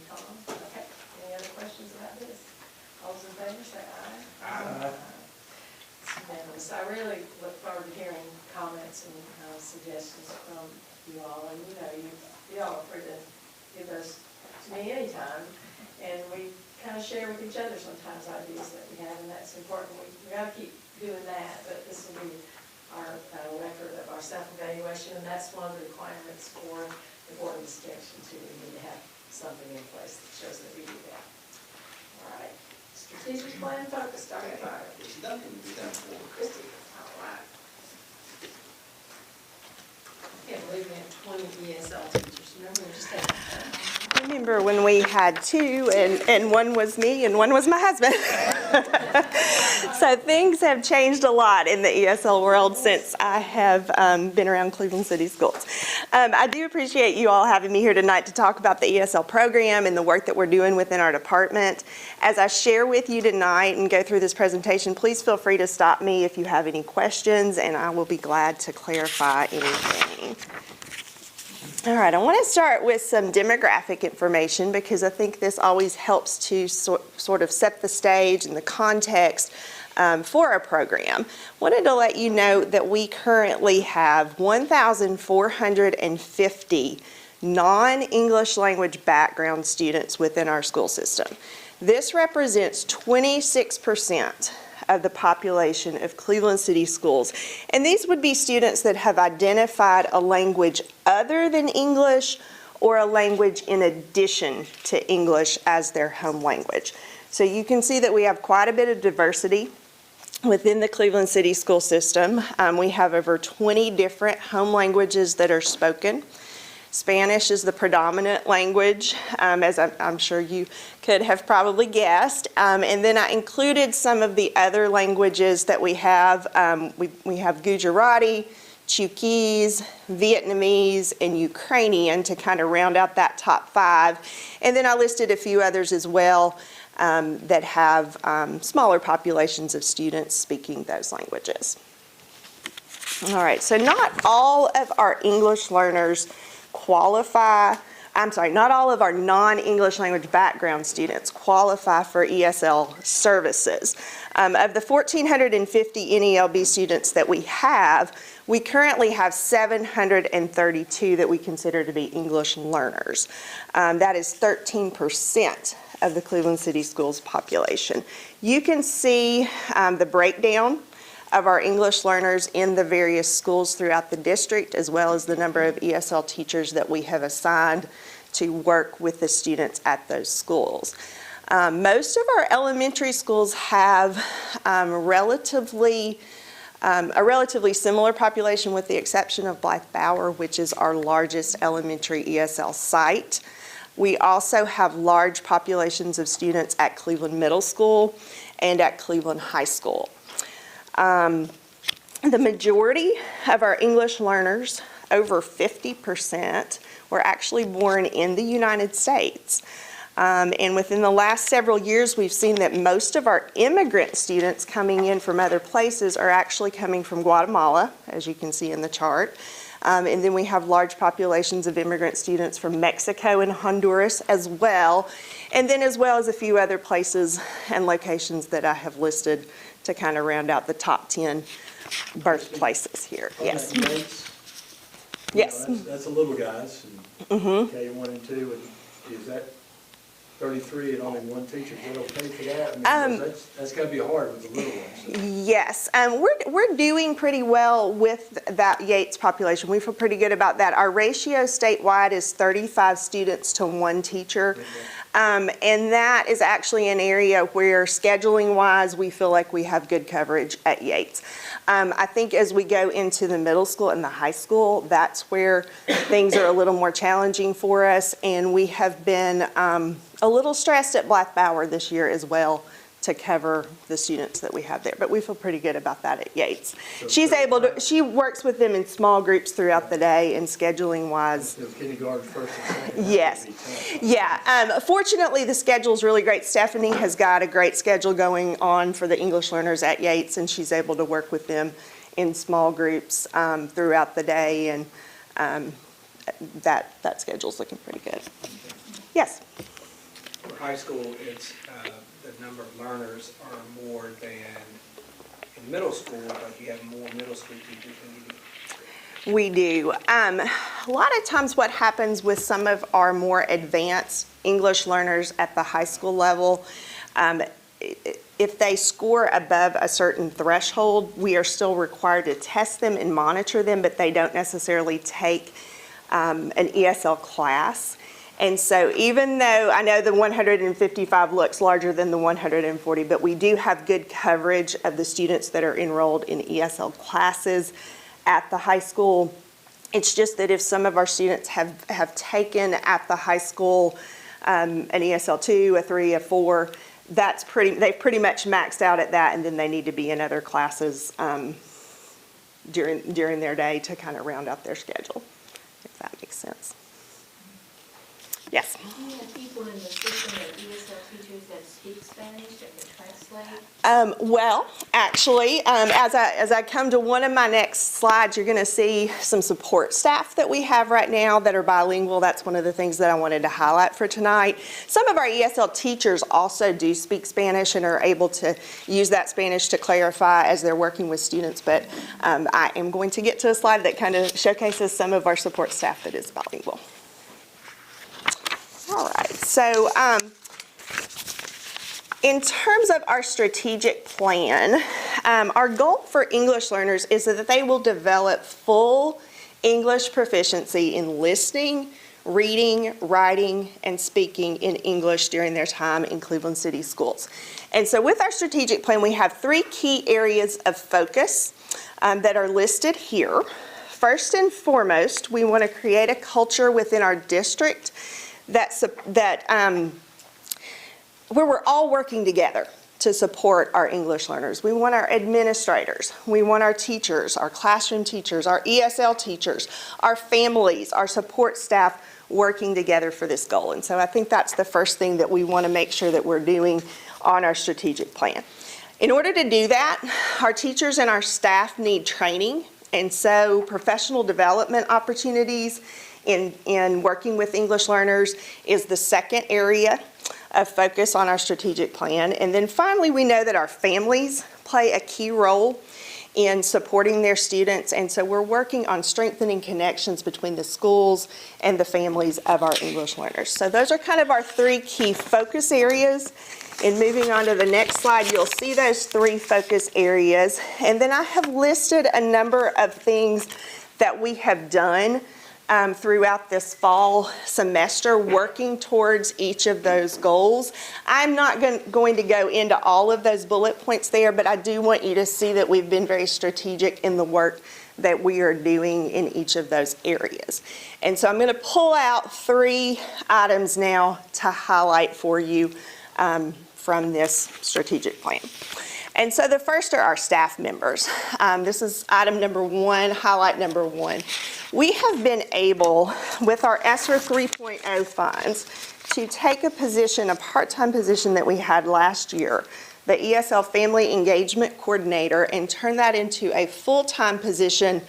Tom? Okay, any other questions about this? All those in favor say aye. Aye. It's unanimous. I really look forward to hearing comments and suggestions from you all, and you know, you all are free to give those to me anytime, and we kind of share with each other sometimes ideas that we have, and that's important. We got to keep doing that, but this will be our record of our self-evaluation, and that's one of the requirements for the board of inspection too. We need to have something in place that shows that we do that. All right, strategic plan focus, Dr. Fire. Christie Duncan will be done for. Christie, all right. Can't believe we have 20 ESL teachers. Remember, we just had. I remember when we had two, and one was me and one was my husband. So things have changed a lot in the ESL world since I have been around Cleveland City Schools. I do appreciate you all having me here tonight to talk about the ESL program and the work that we're doing within our department. As I share with you tonight and go through this presentation, please feel free to stop me if you have any questions, and I will be glad to clarify anything. All right, I want to start with some demographic information because I think this always helps to sort of set the stage and the context for our program. Wanted to let you know that we currently have 1,450 non-English language background students within our school system. This represents 26% of the population of Cleveland City Schools. And these would be students that have identified a language other than English or a language in addition to English as their home language. So you can see that we have quite a bit of diversity within the Cleveland City School system. We have over 20 different home languages that are spoken. Spanish is the predominant language, as I'm sure you could have probably guessed. And then I included some of the other languages that we have. We have Gujarati, Chuukese, Vietnamese, and Ukrainian to kind of round out that top 5. And then I listed a few others as well that have smaller populations of students speaking those languages. All right, so not all of our English learners qualify, not all of our non-English language background students qualify for ESL services. Of the 1,450 NELB students that we currently have 732 that we consider to be English learners. That is 13% of the Cleveland City Schools population. You can see the breakdown of our English learners in the various schools throughout the district, as well as the number of ESL teachers that we have assigned to work with the students at those schools. Most of our elementary schools have a relatively similar population, with the exception of Blythe Bower, which is our largest elementary ESL site. We also have large populations of students at Cleveland Middle School and at Cleveland High School. The majority of our English learners, over 50%, were actually born in the United States. And within the last several years, we've seen that most of our immigrant students coming in from other places are actually coming from Guatemala, as you can see in the chart. And then we have large populations of immigrant students from Mexico and Honduras as well. And then as well as a few other places and locations that I have listed to kind of round out the top 10 birthplaces here. Yes. Yes. That's the little guys, and K1 and 2, and is that 33 and only one teacher? Is that okay for that? I mean, that's got to be hard with the little ones. Yes, we're doing pretty well with that Yates population. We feel pretty good about that. Our ratio statewide is 35 students to 1 teacher. And that is actually an area where, scheduling-wise, we feel like we have good coverage at Yates. I think as we go into the middle school and the high school, that's where things are a little more challenging for us, and we have been a little stressed at Blythe Bower this year as well to cover the students that we have there. But we feel pretty good about that at Yates. She works with them in small groups throughout the day and scheduling wise. Kindergarten first and second. Yes. Yeah. Fortunately, the schedule's really great. Stephanie has got a great schedule going on for the English learners at Yates, and she's able to work with them in small groups throughout the day, and that schedule's looking pretty good. Yes? For high school, it's the number of learners are more than in middle school, but you have more middle school teachers than you do. We do. A lot of times what happens with some of our more advanced English learners at the high school level, if they score above a certain threshold, we are still required to test them and monitor them, but they don't necessarily take an ESL class. And so even though I know the 155 looks larger than the 140, but we do have good coverage of the students that are enrolled in ESL classes at the high school. It's just that if some of our students have taken at the high school an ESL 2, a 3, a 4, they've pretty much maxed out at that, and then they need to be in other classes during their day to kind of round out their schedule, if that makes sense. Yes? Do you have people in the system that ESL teachers that speak Spanish that can translate? Well, actually, as I come to one of my next slides, you're going to see some support staff that we have right now that are bilingual. That's one of the things that I wanted to highlight for tonight. Some of our ESL teachers also do speak Spanish and are able to use that Spanish to clarify as they're working with students, but I am going to get to a slide that kind of showcases some of our support staff that is bilingual. All right, so in terms of our strategic plan, our goal for English learners is that they will develop full English proficiency in listening, reading, writing, and speaking in English during their time in Cleveland City Schools. And so with our strategic plan, we have 3 key areas of focus that are listed here. First and foremost, we want to create a culture within our district where we're all working together to support our English learners. We want our administrators, we want our teachers, our classroom teachers, our ESL teachers, our families, our support staff working together for this goal. And so I think that's the first thing that we want to make sure that we're doing on our strategic plan. In order to do that, our teachers and our staff need training, and so professional development opportunities in working with English learners is the second area of focus on our strategic plan. And then finally, we know that our families play a key role in supporting their students, and so we're working on strengthening connections between the schools and the families of our English learners. So those are kind of our 3 key focus areas. And moving on to the next slide, you'll see those 3 focus areas. And then I have listed a number of things that we have done throughout this fall semester working towards each of those goals. I'm not going to go into all of those bullet points there, but I do want you to see that we've been very strategic in the work that we are doing in each of those areas. And so I'm going to pull out 3 items now to highlight for you from this strategic plan. And so the first are our staff members. This is item number 1, highlight number 1. We have been able, with our ESSER 3.0 funds, to take a position, a part-time position that we had last year, the ESL Family Engagement Coordinator, and turn that into a full-time position,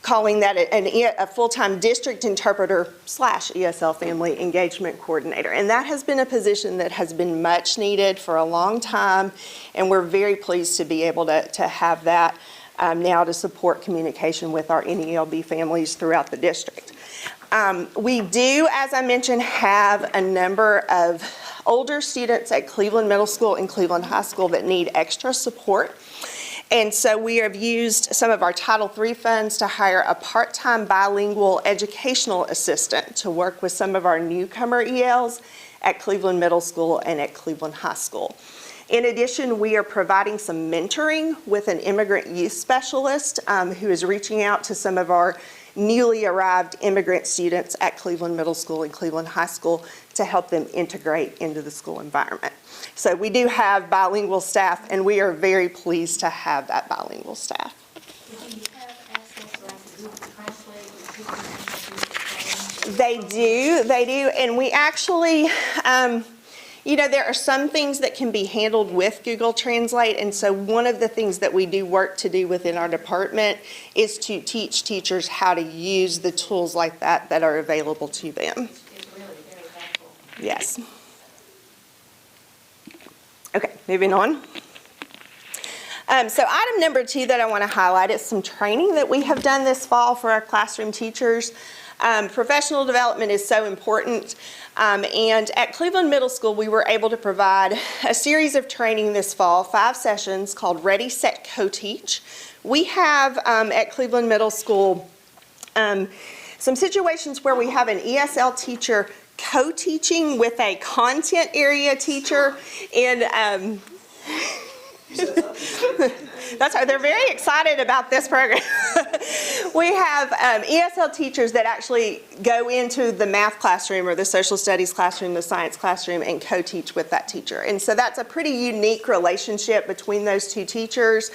calling that a full-time district interpreter / ESL Family Engagement Coordinator. And that has been a position that has been much needed for a long time, and we're very pleased to be able to have that now to support communication with our NELB families throughout the district. We do, as I mentioned, have a number of older students at Cleveland Middle School and Cleveland High School that need extra support. And so we have used some of our Title III funds to hire a part-time bilingual educational assistant to work with some of our newcomer ELs at Cleveland Middle School and at Cleveland High School. In addition, we are providing some mentoring with an immigrant youth specialist who is reaching out to some of our newly arrived immigrant students at Cleveland Middle School and Cleveland High School to help them integrate into the school environment. So we do have bilingual staff, and we are very pleased to have that bilingual staff. Do you have access to like Google Translate or Google Translate? They do, and we actually, you know, there are some things that can be handled with Google Translate, and so one of the things that we do work to do within our department is to teach teachers how to use the tools like that that are available to them. It's really very helpful. Yes. Okay, moving on. So item number 2 that I want to highlight is some training that we have done this fall for our classroom teachers. Professional development is so important, and at Cleveland Middle School we were able to provide a series of training this fall, 5 sessions called Ready, Set, Co-Teach. We have at Cleveland Middle School some situations where we have an ESL teacher co-teaching with a content area teacher, and that's right, they're very excited about this program. We have ESL teachers that actually go into the math classroom or the social studies classroom, the science classroom, and co-teach with that teacher. And so that's a pretty unique relationship between those two teachers.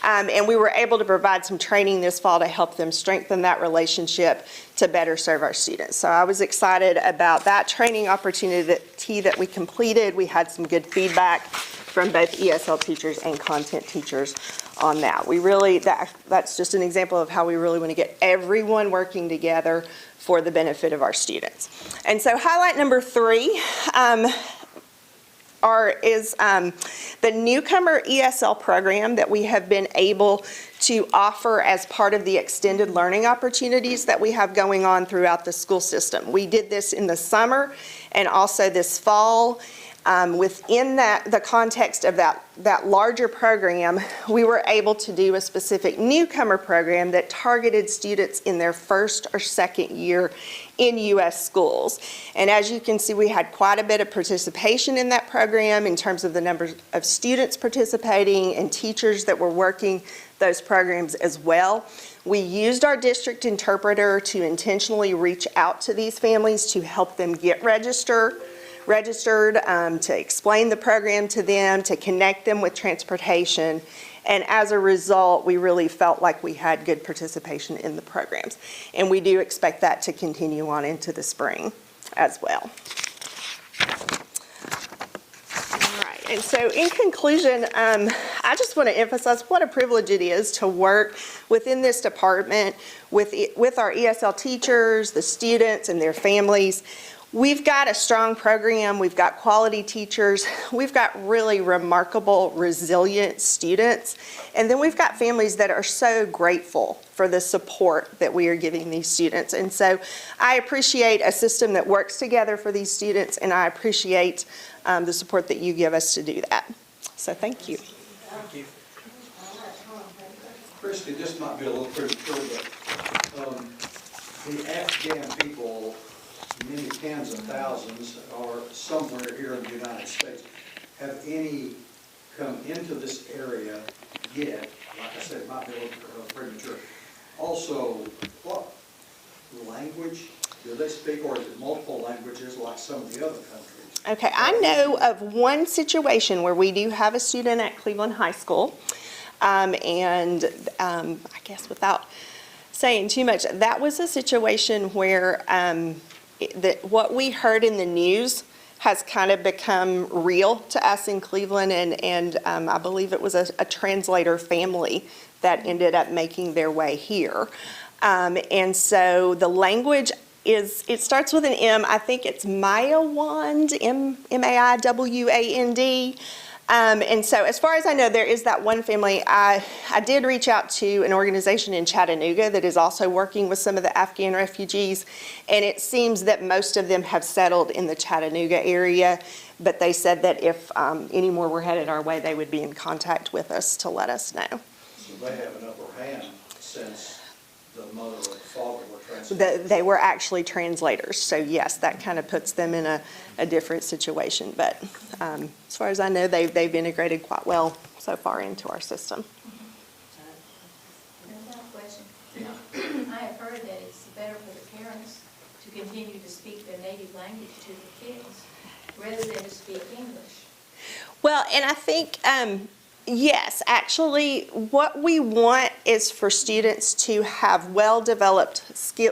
And we were able to provide some training this fall to help them strengthen that relationship to better serve our students. So I was excited about that training opportunity that we completed. We had some good feedback from both ESL teachers and content teachers on that. We really, that's just an example of how we really want to get everyone working together for the benefit of our students. And so highlight number 3 is the newcomer ESL program that we have been able to offer as part of the extended learning opportunities that we have going on throughout the school system. We did this in the summer and also this fall. Within the context of that larger program, we were able to do a specific newcomer program that targeted students in their first or second year in U.S. schools. And as you can see, we had quite a bit of participation in that program in terms of the number of students participating and teachers that were working those programs as well. We used our district interpreter to intentionally reach out to these families to help them get registered, to explain the program to them, to connect them with transportation. And as a result, we really felt like we had good participation in the programs. And we do expect that to continue on into the spring as well. All right, and so in conclusion, I just want to emphasize what a privilege it is to work within this department with our ESL teachers, the students, and their families. We've got a strong program, we've got quality teachers, we've got really remarkable, resilient students, and then we've got families that are so grateful for the support that we are giving these students. And so I appreciate a system that works together for these students, and I appreciate the support that you give us to do that. So thank you. Thank you. Christy, this might be a little premature, but the Afghan people, many tens of thousands, are somewhere here in the United States. Have any come into this area yet? Like I said, it might be a little premature. Also, what language do they speak, or is it multiple languages like some of the other countries? Okay, I know of one situation where we do have a student at Cleveland High School, and I guess without saying too much, that was a situation where what we heard in the news has kind of become real to us in Cleveland, and I believe it was a translator family that ended up making their way here. And so the language it starts with an M. I think it's Maiwand, M-A-I-W-A-N-D. And so as far as I know, there is that one family. I did reach out to an organization in Chattanooga that is also working with some of the Afghan refugees, and it seems that most of them have settled in the Chattanooga area, but they said that if any more were headed our way, they would be in contact with us to let us know. So they have an upper hand since the mother or father were translators. They were actually translators, so yes, that kind of puts them in a different situation. But as far as I know, they've integrated quite well so far into our system. Another question. Now, I have heard that it's better for the parents to continue to speak their native language to the kids rather than to speak English. Well, and I think, yes, actually, what we want is for students to have well-developed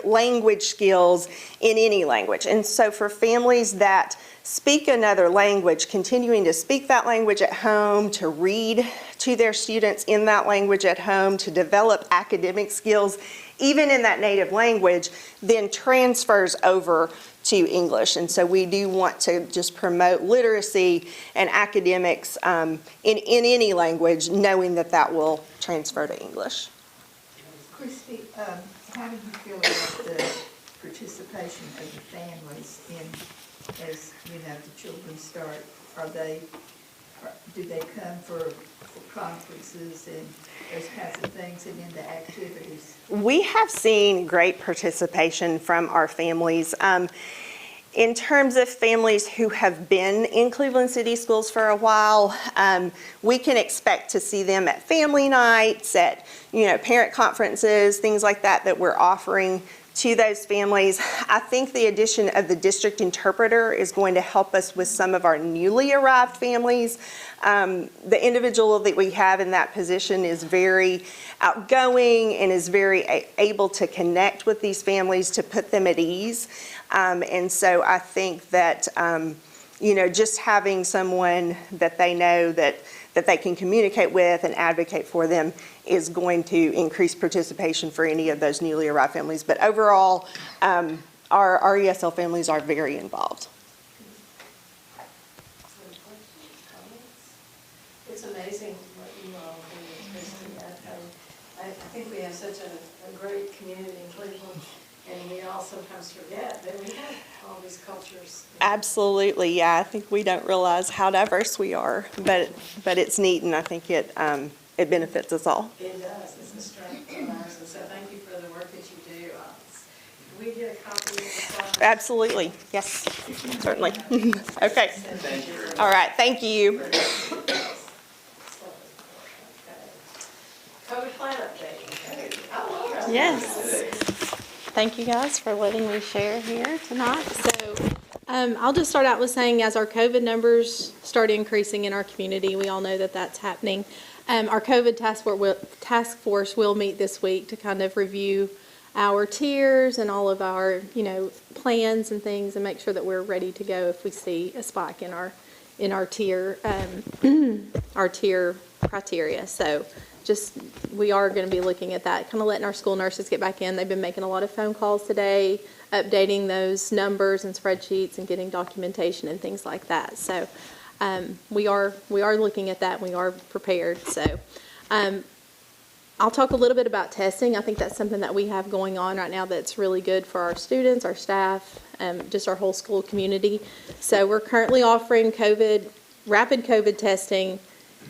language skills in any language. And so for families that speak another language, continuing to speak that language at home, to read to their students in that language at home, to develop academic skills, even in that native language, then transfers over to English. And so we do want to just promote literacy and academics in any language, knowing that that will transfer to English. Christy, how do you feel about the participation of the families in, as, you know, the children start? Do they come for conferences and those kinds of things and into activities? We have seen great participation from our families. In terms of families who have been in Cleveland City Schools for a while, we can expect to see them at family nights, at parent conferences, things like that that we're offering to those families. I think the addition of the district interpreter is going to help us with some of our newly arrived families. The individual that we have in that position is very outgoing and is very able to connect with these families to put them at ease. And so I think that, just having someone that they know that they can communicate with and advocate for them is going to increase participation for any of those newly arrived families. But overall, our ESL families are very involved. It's amazing what you all do, Christy. I think we have such a great community in Cleveland, and we all sometimes forget that we have all these cultures. Absolutely, yeah. I think we don't realize how diverse we are, but it's neat, and I think it benefits us all. It does. It's a strength of ours, and so thank you for the work that you do. Can we get a copy of the slide? Absolutely, yes, certainly. Okay. Thank you very much. All right, thank you. COVID plan update. Oh, Laura. Yes. Thank you guys for letting me share here tonight. So I'll just start out with saying as our COVID numbers start increasing in our community, we all know that that's happening. Our COVID task force will meet this week to kind of review our tiers and all of our, plans and things and make sure that we're ready to go if we see a spike in our tier, our tier criteria. So we are going to be looking at that, kind of letting our school nurses get back in. They've been making a lot of phone calls today, updating those numbers and spreadsheets and getting documentation and things like that. So we are looking at that and we are prepared. So I'll talk a little bit about testing. I think that's something that we have going on right now that's really good for our students, our staff, just our whole school community. So we're currently offering rapid COVID testing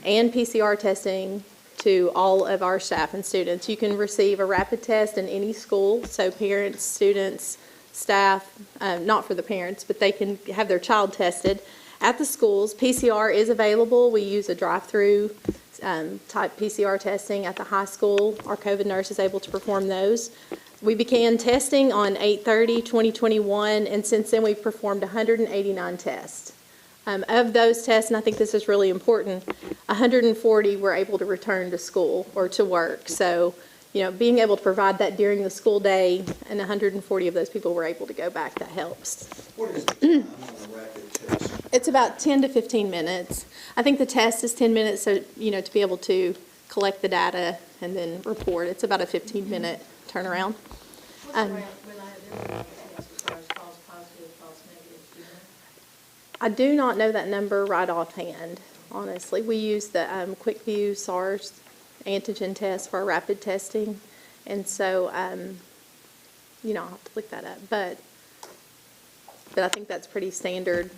and PCR testing to all of our staff and students. You can receive a rapid test in any school, so parents, students, staff, not for the parents, but they can have their child tested at the schools. PCR is available. We use a drive-through type PCR testing at the high school. Our COVID nurse is able to perform those. We began testing on 8/30/2021, and since then we've performed 189 tests. Of those tests, and I think this is really important, 140 were able to return to school or to work. So, being able to provide that during the school day, and 140 of those people were able to go back, that helps. What is the time on a rapid test? It's about 10 to 15 minutes. I think the test is 10 minutes, so, to be able to collect the data and then report, it's about a 15-minute turnaround. What's the reliability as far as false positive, false negative? Do you know? I do not know that number right offhand, honestly. We use the QuickVue SARS antigen test for our rapid testing, and so, I'll have to look that up. But I think that's pretty standard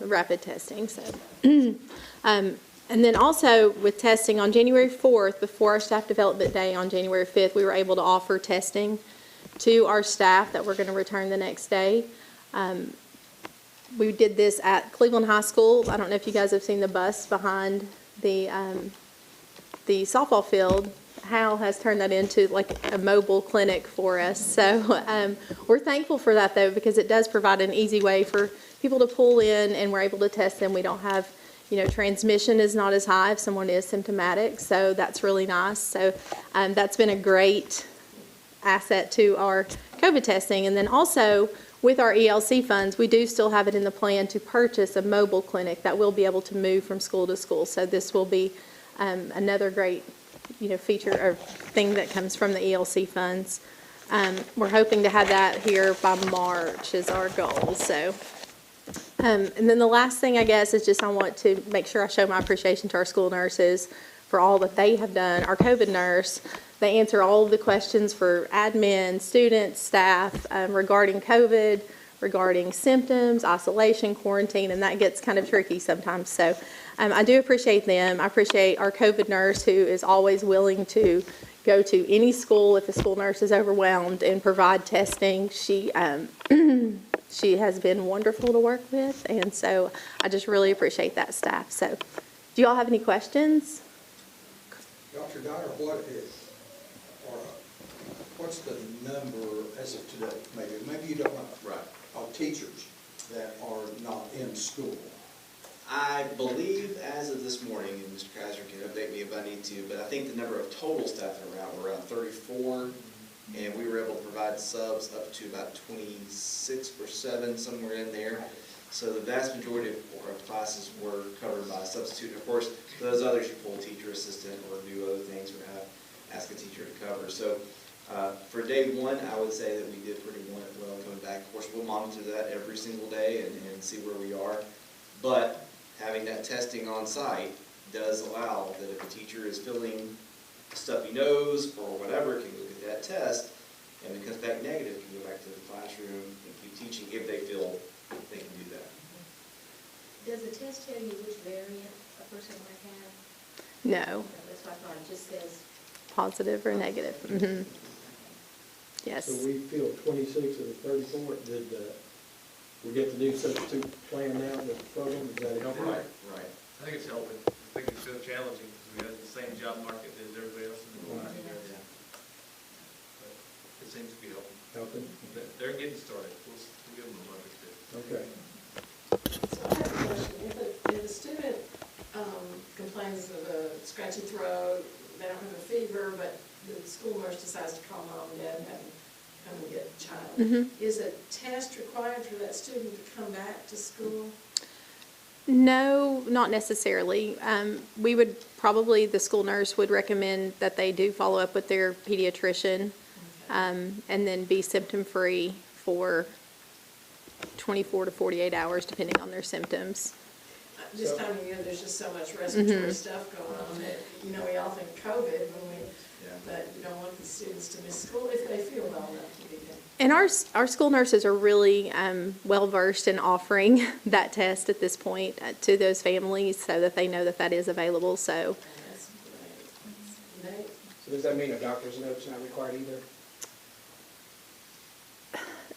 rapid testing. So, and then also with testing on January 4th, before our staff development day on January 5th, we were able to offer testing to our staff that we're going to return the next day. We did this at Cleveland High School. I don't know if you guys have seen the bus behind the softball field. It Hal has turned that into like a mobile clinic for us. So we're thankful for that though, because it does provide an easy way for people to pull in and we're able to test them. We don't have, transmission is not as high if someone is symptomatic. So that's really nice. So that's been a great asset to our COVID testing. And then also with our ELC funds, we do still have it in the plan to purchase a mobile clinic that will be able to move from school to school. So this will be another great, feature or thing that comes from the ELC funds. We're hoping to have that here by March is our goal. So, and then the last thing I guess is just I want to make sure I show my appreciation to our school nurses for all that they have done. Our COVID nurse, they answer all of the questions for admin, students, staff regarding COVID, regarding symptoms, isolation, quarantine, and that gets kind of tricky sometimes. So I do appreciate them. I appreciate our COVID nurse who is always willing to go to any school if the school nurse is overwhelmed and provide testing. She she has been wonderful to work with, and so I just really appreciate that staff. So do you all have any questions? Dr. Dyer, what's the number as of today, maybe you don't know, right, of teachers that are not in school? I believe as of this morning, and Mr. Kaiser can update me if I need to, but I think the number of total staff that are around were around 34, and we were able to provide subs up to about 26 or 7, somewhere in there. So the vast majority of classes were covered by a substitute. Of course, for those others, you pull a teacher assistant or do other things or ask a teacher to cover. So for day one, I would say that we did pretty well coming back. Of course, we'll monitor that every single day and see where we are. But having that testing on site does allow that if a teacher is feeling a stuffy nose or whatever, can look at that test, and if it comes back negative, can go back to the classroom and keep teaching if they feel they can do that. Does the test tell you which variant a person might have? No. That's what I thought, it just says. Positive or negative. Mm-hmm. Yes. So we feel 26 of the 34, did we get the new substitute plan now with the program? Is that helping? Right. I think it's helping. I think it's still challenging because we have the same job market as everybody else in the world. But it seems to be helping. Helping? They're getting started. We'll give them a month or two. Okay. So I have a question. If a student complains of a scratchy throat, they don't have a fever, but the school nurse decides to call mom and dad and have them come and get the child, is a test required for that student to come back to school? No, not necessarily. We would probably, the school nurse would recommend that they do follow up with their pediatrician and then be symptom-free for 24 to 48 hours, depending on their symptoms. This time of year, there's just so much respiratory stuff going on that, we all think COVID, but you don't want the students to miss school if they feel well enough to be there. And our school nurses are really well-versed in offering that test at this point to those families so that they know that that is available. So, That's great. So does that mean a doctor's note's not required either?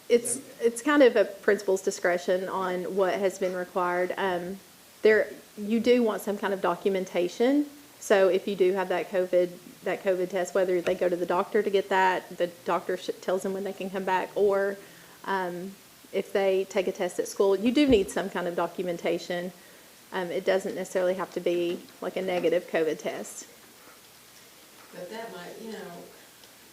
it's kind of a principal's discretion on what has been required. You do want some kind of documentation. So if you do have that COVID test, whether they go to the doctor to get that, the doctor tells them when they can come back, or if they take a test at school, you do need some kind of documentation. It doesn't necessarily have to be like a negative COVID test. But that might,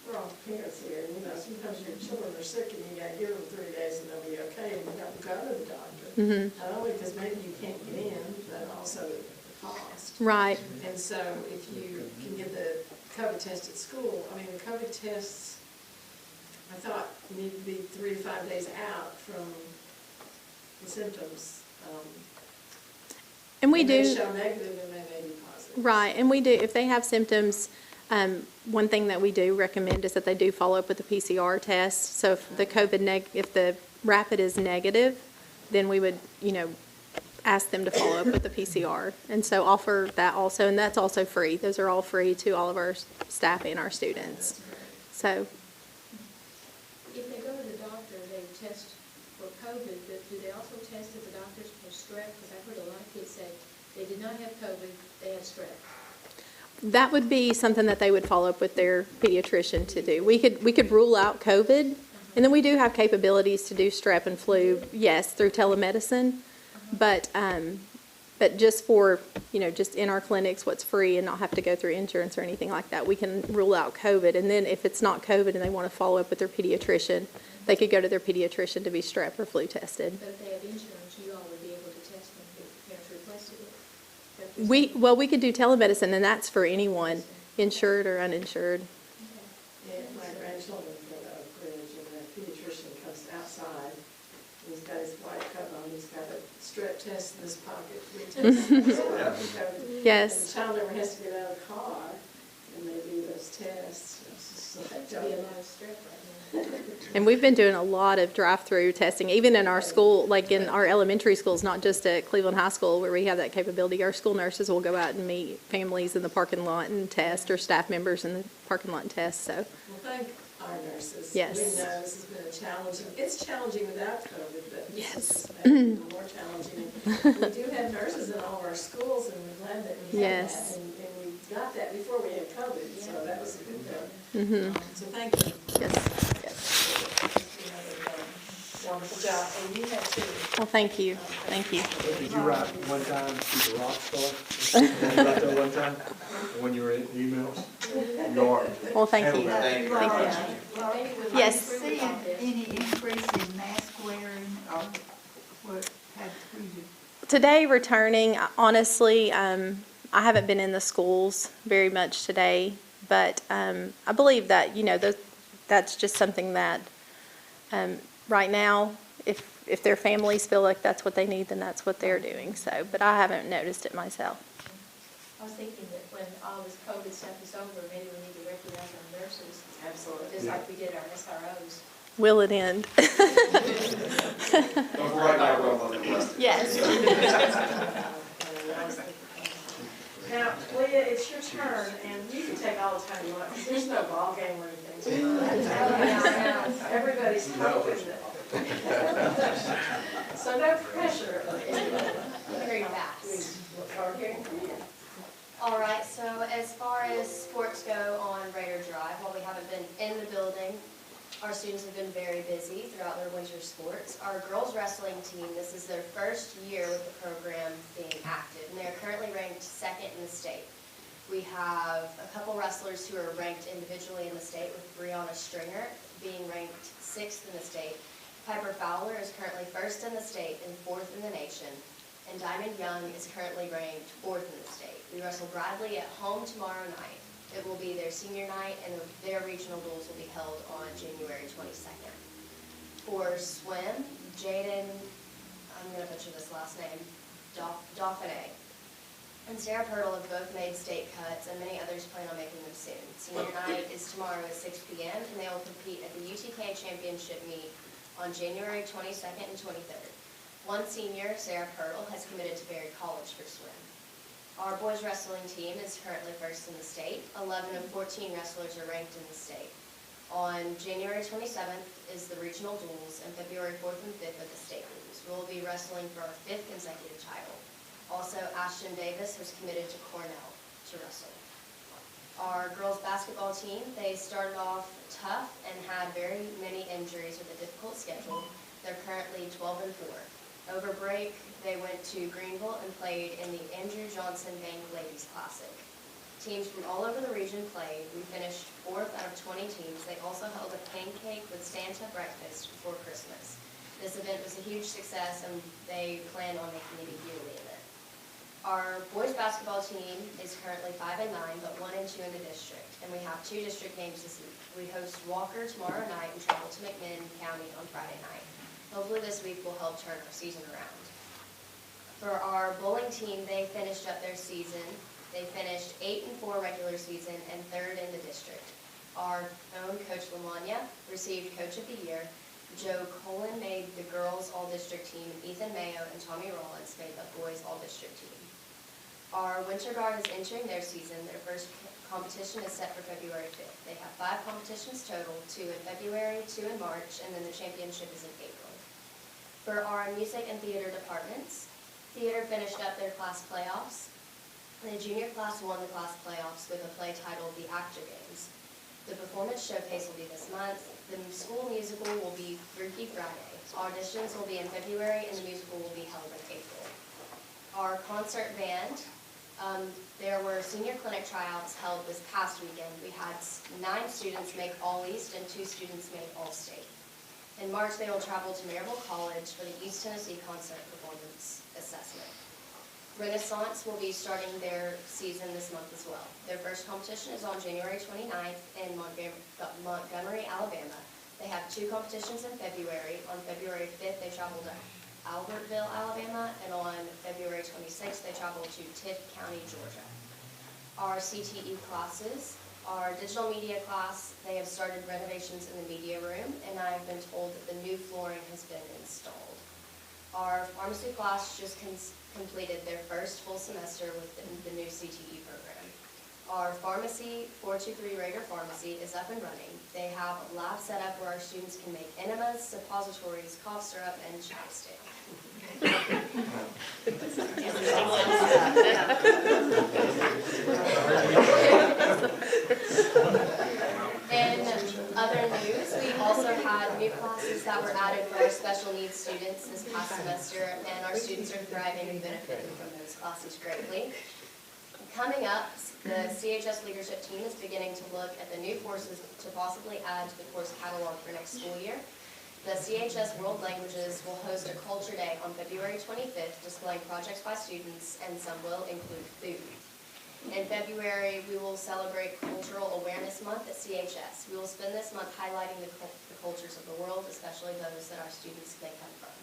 we're all parents here, sometimes your children are sick and you gotta give them 3 days and they'll be okay, and you gotta go to the doctor. Not only because maybe you can't get in, but also the cost. Right. And so if you can get the COVID test at school, the COVID tests, I thought need to be 3 to 5 days out from the symptoms. And we do. If they show negative, then they may be positive. Right, and we do, if they have symptoms, one thing that we do recommend is that they do follow up with the PCR test. So if the if the rapid is negative, then we would, ask them to follow up with the PCR. And so offer that also, and that's also free. Those are all free to all of our staff and our students. So. If they go to the doctor, they test for COVID, but do they also test at the doctor's for strep? Because I've heard a lot of kids say they did not have COVID, they had strep. That would be something that they would follow up with their pediatrician to do. We could rule out COVID, and then we do have capabilities to do strep and flu, yes, through telemedicine, but just for, just in our clinics, what's free and not have to go through insurance or anything like that, we can rule out COVID. And then if it's not COVID and they want to follow up with their pediatrician, they could go to their pediatrician to be strep or flu tested. But if they have insurance, you all would be able to test them if your parents requested it. We could do telemedicine, and that's for anyone, insured or uninsured. Yeah, my grandchildren go to Oak Ridge, and the pediatrician comes outside, and he's got his white coat on, he's got a strep test in his pocket, flu test in his pocket. Yes. And the child never has to get out of the car, and they do those tests. It's just like, To be a lot of strep right now. And we've been doing a lot of drive-through testing, even in our school, like in our elementary schools, not just at Cleveland High School where we have that capability. Our school nurses will go out and meet families in the parking lot and test, or staff members in the parking lot and test, so. Well, thank our nurses. Yes. We know this has been a challenging, it's challenging without COVID, but Yes. this has made it more challenging. We do have nurses in all of our schools, and we're glad that we have Yes. that. And we got that before we had COVID, so that was a good thing. Mhm. So thank you. Yes. Wonderful job, and you have too. Well, thank you. Thank you. Did you write one time, she's a rock star? Did you write that one time, when you were in emails? You are. Well, thank you. Thank you. Thank you. Yes. Are you seeing any increase in mask wearing, or what, who you? Today, returning, honestly, I haven't been in the schools very much today, but I believe that, that's just something that, right now, if their families feel like that's what they need, then that's what they're doing, so, but I haven't noticed it myself. I was thinking that when all this COVID stuff is over, maybe we need to recognize our nurses. Absolutely. Just like we did our SROs. Will it end? Don't worry about it, we'll let them rest. Yes. Now, Leah, it's your turn, and you can take all the time you want, because there's no ball game or anything tonight. Everybody's hoping that. So no pressure. Very fast. We look forward to hearing from you. All right, so as far as sports go on Raider Drive, while we haven't been in the building, our students have been very busy throughout their winter sports. Our girls wrestling team, this is their first year with the program being active, and they are currently ranked second in the state. We have a couple wrestlers who are ranked individually in the state, with Brianna Stringer being ranked 6th in the state. Piper Fowler is currently 1st in the state and 4th in the nation. And Diamond Young is currently ranked 4th in the state. We wrestle Bradley at home tomorrow night. It will be their senior night, and their regional duels will be held on January 22nd. For swim, Jaden, I'm going to butcher this last name, Dauphiné, and Sarah Pirtle have both made state cuts, and many others plan on making them soon. Senior night is tomorrow at 6 p.m., and they will compete at the UTK Championship meet on January 22nd and 23rd. One senior, Sarah Pirtle, has committed to Berry College for swim. Our boys wrestling team is currently 1st in the state. 11 of 14 wrestlers are ranked in the state. On January 27th is the regional duels, and February 4th and 5th are the state duels. We will be wrestling for our 5th consecutive title. Also, Ashton Davis has committed to Cornell to wrestle. Our girls basketball team, they started off tough and had very many injuries with a difficult schedule. They're currently 12 and 4. Over break, they went to Greenville and played in the Andrew Johnson Bank Ladies Classic. Teams from all over the region played. We finished 4th out of 20 teams. They also held a pancake with Santa breakfast before Christmas. This event was a huge success, and they plan on making it a yearly event. Our boys basketball team is currently 5 and 9, but 1 and 2 in the district, and we have 2 district games this week. We host Walker tomorrow night and travel to McMinn County on Friday night. Hopefully this week will help turn our season around. For our bowling team, they finished up their season. They finished 8 and 4 regular season and 3rd in the district. Our own Coach Lamagna received Coach of the Year. Joe Colin made the girls all-district team. Ethan Mayo and Tommy Rollins made the boys all-district team. Our Winter Guard is entering their season. Their first competition is set for February 5th. They have 5 competitions total, 2 in February, 2 in March, and then the championship is in April. For our music and theater departments, theater finished up their class playoffs. The junior class won the class playoffs with a play titled The Actor Games. The performance showcase will be this month. The school musical will be Freaky Friday. Auditions will be in February, and the musical will be held in April. Our concert band, there were senior clinic tryouts held this past weekend. We had 9 students make All-East and 2 students make All-State. In March, they will travel to Maryville College for the East Tennessee Concert Performance Assessment. Renaissance will be starting their season this month as well. Their first competition is on January 29th in Montgomery, Alabama. They have 2 competitions in February. On February 5th, they travel to Albertville, Alabama, and on February 26th, they travel to Tift County, Georgia. Our CTE classes, our digital media class, they have started renovations in the media room, and I've been told that the new flooring has been installed. Our pharmacy class just completed their first full semester with the new CTE program. Our pharmacy, 423 Rader Pharmacy, is up and running. They have a lab set up where our students can make enemas, suppositories, cough syrup, and chapstick. In other news, we also had new classes that were added for our special needs students this past semester, and our students are thriving and benefiting from those classes greatly. Coming up, the CHS leadership team is beginning to look at the new courses to possibly add to the course catalog for next school year. The CHS World Languages will host a Culture Day on February 25th, displaying projects by students, and some will include food. In February, we will celebrate Cultural Awareness Month at CHS. We will spend this month highlighting the cultures of the world, especially those that our students may come from.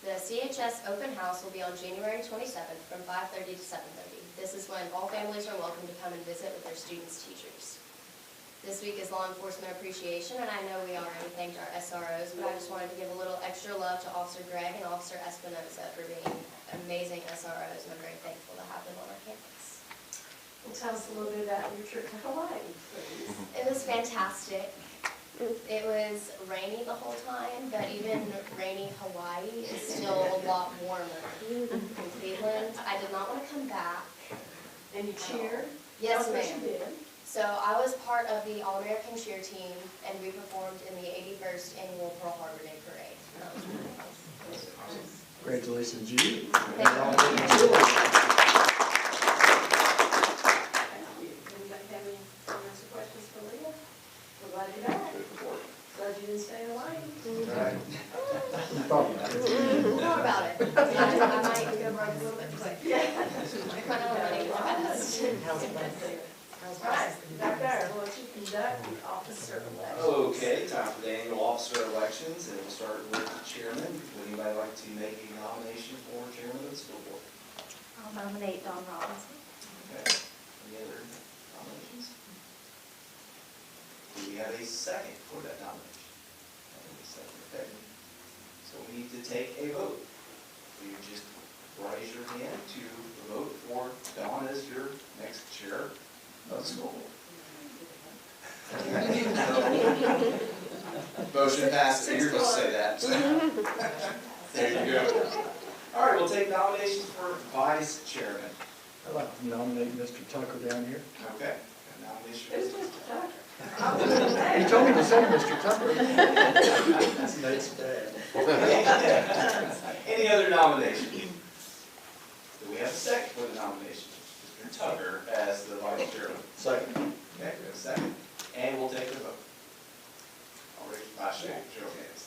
The CHS Open House will be on January 27th from 5:30 to 7:30. This is when all families are welcome to come and visit with their students' teachers. This week is Law Enforcement Appreciation, and I know we already thanked our SROs, but I just wanted to give a little extra love to Officer Gregg and Officer Espinoza for being amazing SROs, and I'm very thankful to have them on our campus. Well, tell us a little bit about your trip to Hawaii, please. It was fantastic. It was rainy the whole time, but even rainy Hawaii is still a lot warmer in Cleveland. I did not want to come back. And you cheered? Yes, Tell us what ma'am. you did. So I was part of the All-American cheer team, and we performed in the 81st Annual Pearl Harbor Day Parade. And that was really cool. Congratulations, you. Thank you. Anybody have any comments or questions for Leah? We're glad you're back. Glad you didn't stay away. More about it. I might go broke a little bit quick. Yeah. I kind of running fast. All right, back there, we'll let you conduct the officer election. Okay, time for the annual officer elections, and we'll start with the chairman. Would anybody like to make a nomination for chairman of the school board? I'll nominate Don Robinson. Okay, any other nominations? Do we have a second for that nomination? A second, okay. So we need to take a vote. You just raise your hand to vote for Don as your next chair of the school board. Motion passes. You're supposed to say that. There you go. All right, we'll take nominations for vice chairman. I'd like to nominate Mr. Tucker down here. Okay. Nomination. Who's Mr. Tucker? He told me to say Mr. Tucker. That's Nate's dad. Any other nominations? Do we have a second for the nomination? Mr. Tucker as the vice chairman. Second. Okay, we have a second. And we'll take the vote. All right, vice chair, show of hands.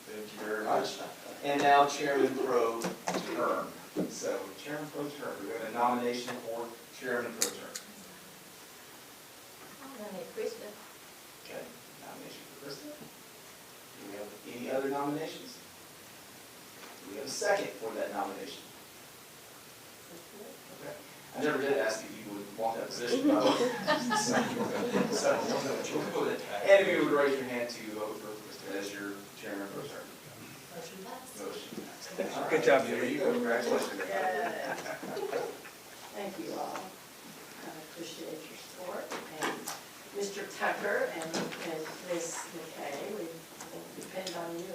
Thank you very much. And now chairman pro term. So chairman pro term, we have a nomination for chairman pro term. I'll nominate Krista. Okay, nomination for Krista. Do we have any other nominations? Do we have a second for that nomination? Okay. I never did ask if you would want that position, by the way. And if you would raise your hand to vote for Krista as your chairman pro term. Motion passed. Motion passed. All right. Good job, There Julie. you go, congratulations. Thank you all. I appreciate your support. And Mr. Tucker and Ms. McKay, we depend on you